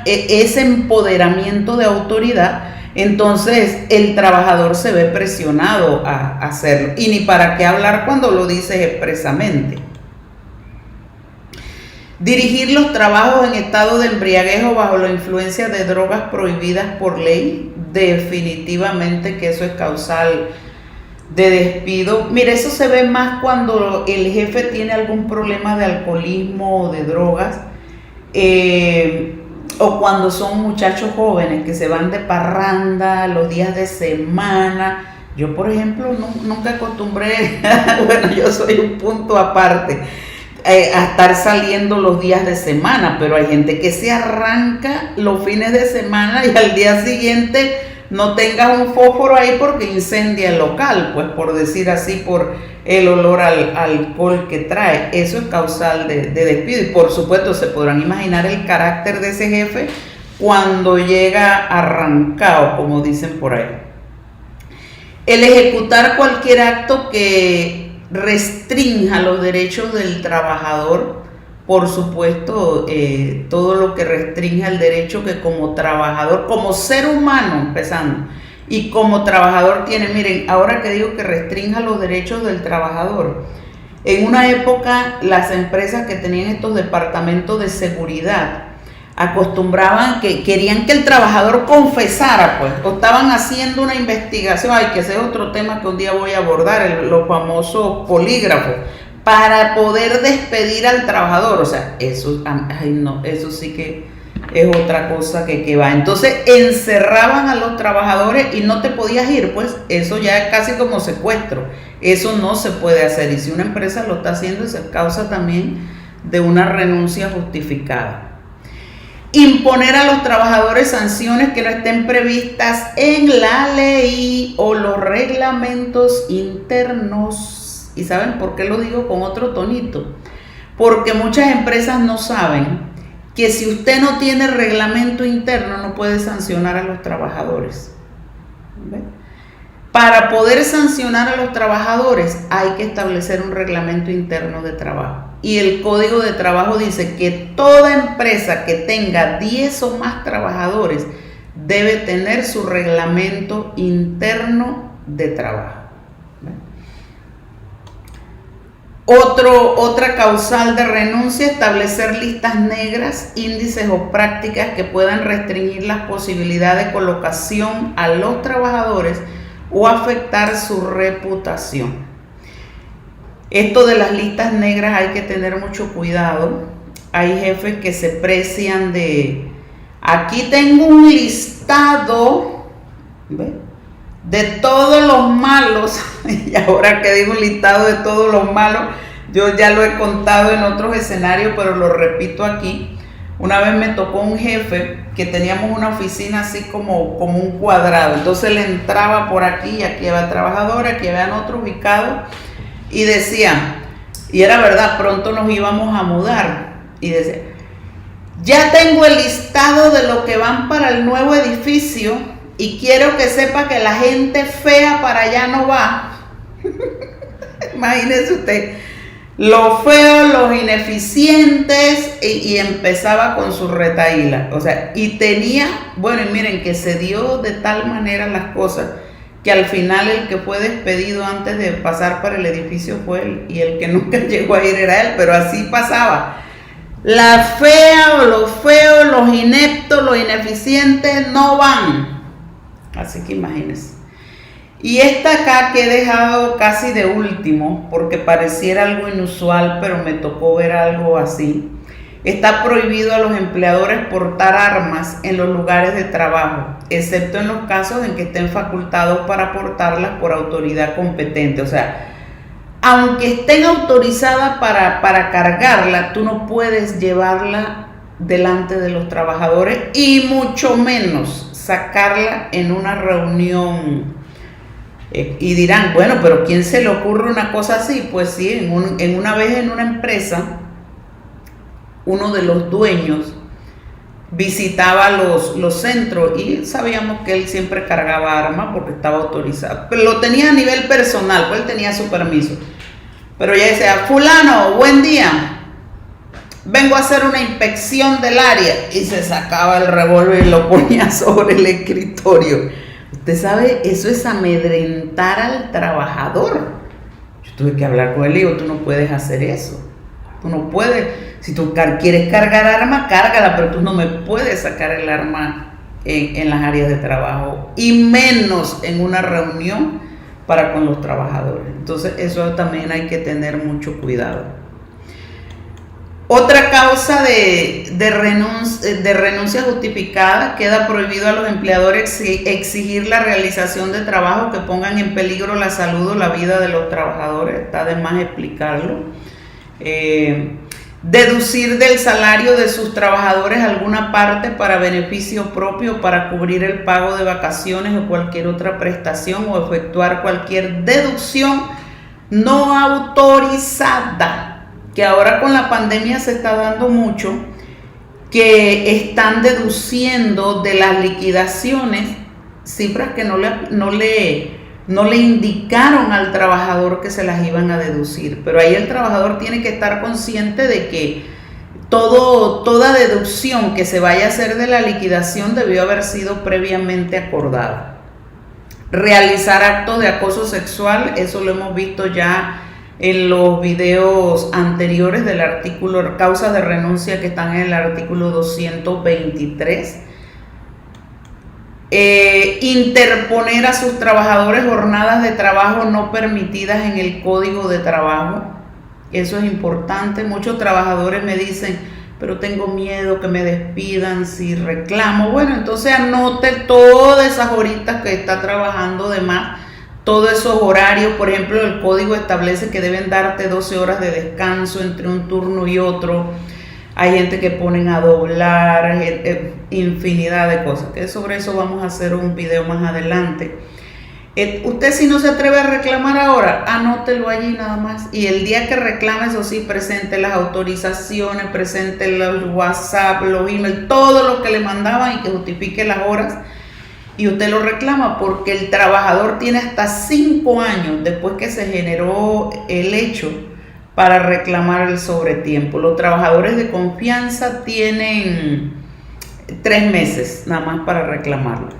ese empoderamiento de autoridad, entonces el trabajador se ve presionado a hacerlo. Y ni para qué hablar cuando lo dices expresamente. Dirigir los trabajos en estado de embriaguez o bajo la influencia de drogas prohibidas por ley, definitivamente que eso es causal de despido. Mire, eso se ve más cuando el jefe tiene algún problema de alcoholismo o de drogas, o cuando son muchachos jóvenes que se van de parranda los días de semana. Yo, por ejemplo, nunca acostumbré, bueno, yo soy un punto aparte, a estar saliendo los días de semana, pero hay gente que se arranca los fines de semana y al día siguiente no tengas un fósforo ahí porque incendia el local, pues por decir así, por el olor al alcohol que trae. Eso es causal de despido. Y por supuesto se podrán imaginar el carácter de ese jefe cuando llega arrancado, como dicen por ahí. El ejecutar cualquier acto que restrinja los derechos del trabajador, por supuesto, todo lo que restrinja el derecho que como trabajador, como ser humano empezando, y como trabajador tiene. Miren, ahora que digo que restrinja los derechos del trabajador, en una época las empresas que tenían estos departamentos de seguridad acostumbraban que querían que el trabajador confesara, pues, o estaban haciendo una investigación, que ese es otro tema que un día voy a abordar, los famosos polígrafos, para poder despedir al trabajador. O sea, eso, eso sí que es otra cosa que va. Entonces encerraban a los trabajadores y no te podías ir, pues eso ya es casi como secuestro. Eso no se puede hacer, y si una empresa lo está haciendo, es causa también de una renuncia justificada. Imponer a los trabajadores sanciones que no estén previstas en la ley o los reglamentos internos. ¿Y saben por qué lo digo con otro tonito? Porque muchas empresas no saben que si usted no tiene reglamento interno no puede sancionar a los trabajadores. ¿Ve? Para poder sancionar a los trabajadores hay que establecer un reglamento interno de trabajo. Y el Código de Trabajo dice que toda empresa que tenga 10 o más trabajadores debe tener su reglamento interno de trabajo. Otra causal de renuncia, establecer listas negras, índices o prácticas que puedan restringir las posibilidades de colocación a los trabajadores o afectar su reputación. Esto de las listas negras hay que tener mucho cuidado. Hay jefes que se precian de, aquí tengo un listado, ¿ve?, de todos los malos. Y ahora que digo un listado de todos los malos, yo ya lo he contado en otros escenarios, pero lo repito aquí. Una vez me tocó un jefe que teníamos una oficina así como un cuadrado. Entonces le entraba por aquí, aquí había trabajadores, aquí habían otros ubicados. Y decía, y era verdad, pronto nos íbamos a mudar, y decía, ya tengo el listado de lo que van para el nuevo edificio y quiero que sepa que la gente fea para allá no va. Imagínese usted, los feos, los ineficientes, y empezaba con su retahíla. O sea, y tenía, bueno, y miren que se dio de tal manera las cosas que al final el que fue despedido antes de pasar para el edificio fue él, y el que nunca llegó a ir era él, pero así pasaba. La fea o los feos, los ineptos, los ineficientes no van. Así que imagínense. Y esta acá que he dejado casi de último, porque pareciera algo inusual, pero me tocó ver algo así. Está prohibido a los empleadores portar armas en los lugares de trabajo, excepto en los casos en que estén facultados para portarlas por autoridad competente. O sea, aunque estén autorizadas para cargarla, tú no puedes llevarla delante de los trabajadores y mucho menos sacarla en una reunión Y dirán, bueno, pero ¿quién se le ocurre una cosa así? Pues sí, una vez en una empresa, uno de los dueños visitaba los centros y sabíamos que él siempre cargaba armas porque estaba autorizado. Pero lo tenía a nivel personal, pues él tenía su permiso. Pero ya decía, fulano, buen día, vengo a hacer una inspección del área. Y se sacaba el revólver y lo ponía sobre el escritorio. Usted sabe, eso es amedrentar al trabajador. Yo tuve que hablar con él y digo, tú no puedes hacer eso. Tú no puedes, si tú quieres cargar arma, cárgala, pero tú no me puedes sacar el arma en las áreas de trabajo, y menos en una reunión para con los trabajadores. Entonces eso también hay que tener mucho cuidado. Otra causa de renuncia justificada: queda prohibido a los empleadores exigir la realización de trabajos que pongan en peligro la salud o la vida de los trabajadores. Está de más explicarlo. Deducir del salario de sus trabajadores alguna parte para beneficio propio, para cubrir el pago de vacaciones o cualquier otra prestación, o efectuar cualquier deducción no autorizada, que ahora con la pandemia se está dando mucho, que están deduciendo de las liquidaciones cifras que no le indicaron al trabajador que se las iban a deducir. Pero ahí el trabajador tiene que estar consciente de que toda deducción que se vaya a hacer de la liquidación debió haber sido previamente acordada. Realizar actos de acoso sexual, eso lo hemos visto ya en los videos anteriores del artículo, causas de renuncia que están en el artículo 223. Interponer a sus trabajadores jornadas de trabajo no permitidas en el Código de Trabajo. Eso es importante. Muchos trabajadores me dicen, pero tengo miedo que me despidan si reclamo. Bueno, entonces anote todas esas horitas que está trabajando de más, todos esos horarios. Por ejemplo, el código establece que deben darte 12 horas de descanso entre un turno y otro. Hay gente que ponen a doblar, infinidad de cosas. Que sobre eso vamos a hacer un video más adelante. Usted, si no se atreve a reclamar ahora, anótelo allí nada más. Y el día que reclame, eso sí, presente las autorizaciones, presente los WhatsApp, los emails, todo lo que le mandaban, y que justifique las horas. Y usted lo reclama, porque el trabajador tiene hasta 5 años después que se generó el hecho para reclamar el sobretiempo. Los trabajadores de confianza tienen 3 meses nada más para reclamarlo.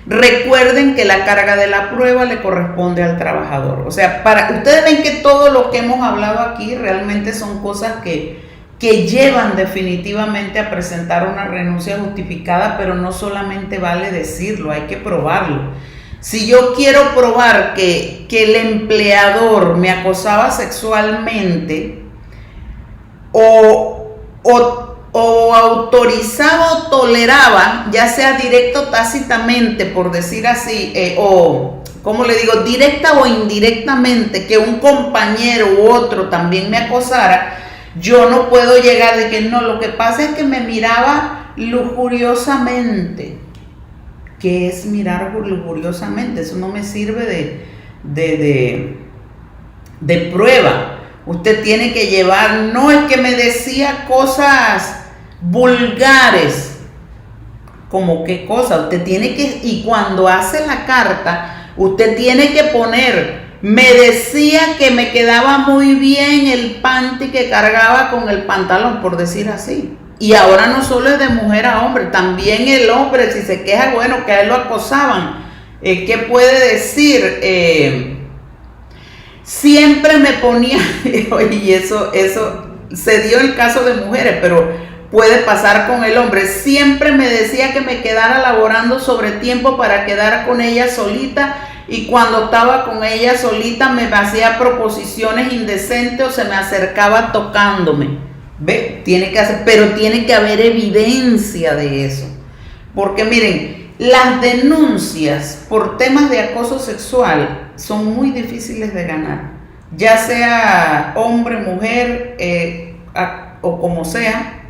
Recuerden que la carga de la prueba le corresponde al trabajador. O sea, ustedes ven que todo lo que hemos hablado aquí realmente son cosas que llevan definitivamente a presentar una renuncia justificada, pero no solamente vale decirlo, hay que probarlo. Si yo quiero probar que el empleador me acosaba sexualmente o autorizaba o toleraba, ya sea directo o tácitamente, por decir así, o, ¿cómo le digo?, directa o indirectamente, que un compañero u otro también me acosara, yo no puedo llegar de que no, lo que pasa es que me miraba lujuriosamente. ¿Qué es mirar lujuriosamente? Eso no me sirve de prueba. Usted tiene que llevar, no es que me decía cosas vulgares. ¿Cómo qué cosa? Usted tiene que, y cuando hace la carta, usted tiene que poner, me decía que me quedaba muy bien el panty que cargaba con el pantalón, por decir así. Y ahora no solo es de mujer a hombre, también el hombre, si se queja, bueno, que a él lo acosaban. ¿Qué puede decir? Siempre me ponía, y eso se dio el caso de mujeres, pero puede pasar con el hombre. Siempre me decía que me quedara laborando sobre tiempo para quedar con ella solita, y cuando estaba con ella solita me hacía proposiciones indecentes o se me acercaba tocándome. ¿Ve? Pero tiene que haber evidencia de eso. Porque miren, las denuncias por temas de acoso sexual son muy difíciles de ganar. Ya sea hombre, mujer o como sea.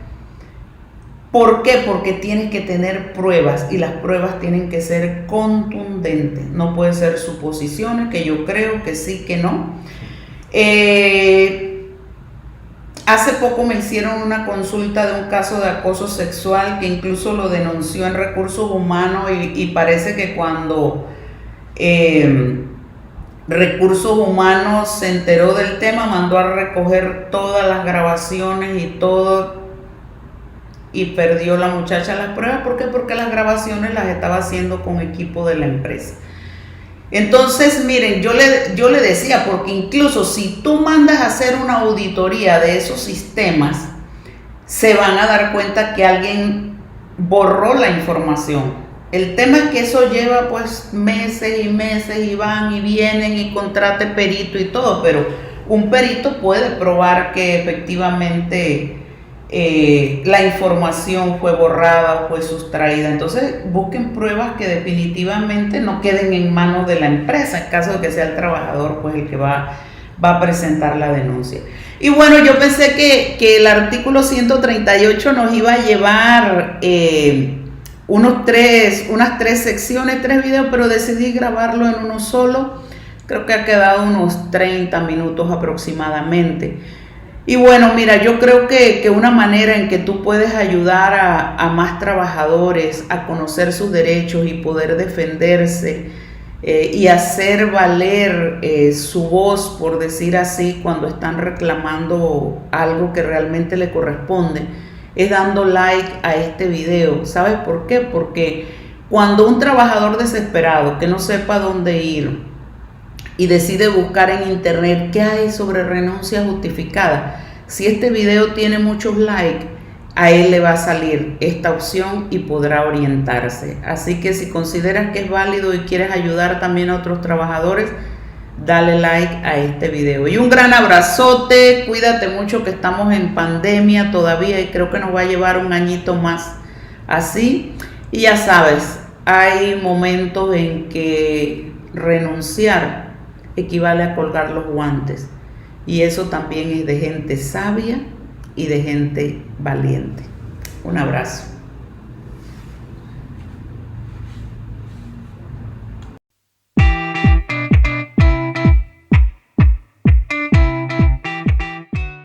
¿Por qué? Porque tienes que tener pruebas y las pruebas tienen que ser contundentes. No puede ser suposiciones, que yo creo, que sí, que no. Hace poco me hicieron una consulta de un caso de acoso sexual que incluso lo denunció en Recursos Humanos y parece que cuando Recursos Humanos se enteró del tema, mandó a recoger todas las grabaciones y todo, y perdió la muchacha las pruebas. ¿Por qué? Porque las grabaciones las estaba haciendo con equipo de la empresa. Entonces, miren, yo le decía, porque incluso si tú mandas a hacer una auditoría de esos sistemas, se van a dar cuenta que alguien borró la información. El tema es que eso lleva pues meses y meses y van y vienen y contrate perito y todo, pero un perito puede probar que efectivamente la información fue borrada o fue sustraída. Entonces busquen pruebas que definitivamente no queden en manos de la empresa, en caso de que sea el trabajador pues el que va a presentar la denuncia. Y bueno, yo pensé que el artículo 138 nos iba a llevar unas tres secciones, 3 videos, pero decidí grabarlo en uno solo. Creo que ha quedado unos 30 minutos aproximadamente. Y bueno, mira, yo creo que una manera en que tú puedes ayudar a más trabajadores a conocer sus derechos y poder defenderse y hacer valer su voz, por decir así, cuando están reclamando algo que realmente le corresponde, es dando like a este video. ¿Sabes por qué? Porque cuando un trabajador desesperado que no sepa dónde ir y decide buscar en internet qué hay sobre renuncia justificada, si este video tiene muchos likes, a él le va a salir esta opción y podrá orientarse. Así que si consideras que es válido y quieres ayudar también a otros trabajadores, dale like a este video. Y un gran abrazote, cuídate mucho que estamos en pandemia todavía y creo que nos va a llevar un añito más así. Y ya sabes, hay momentos en que renunciar equivale a colgar los guantes. Y eso también es de gente sabia y de gente valiente. Un abrazo.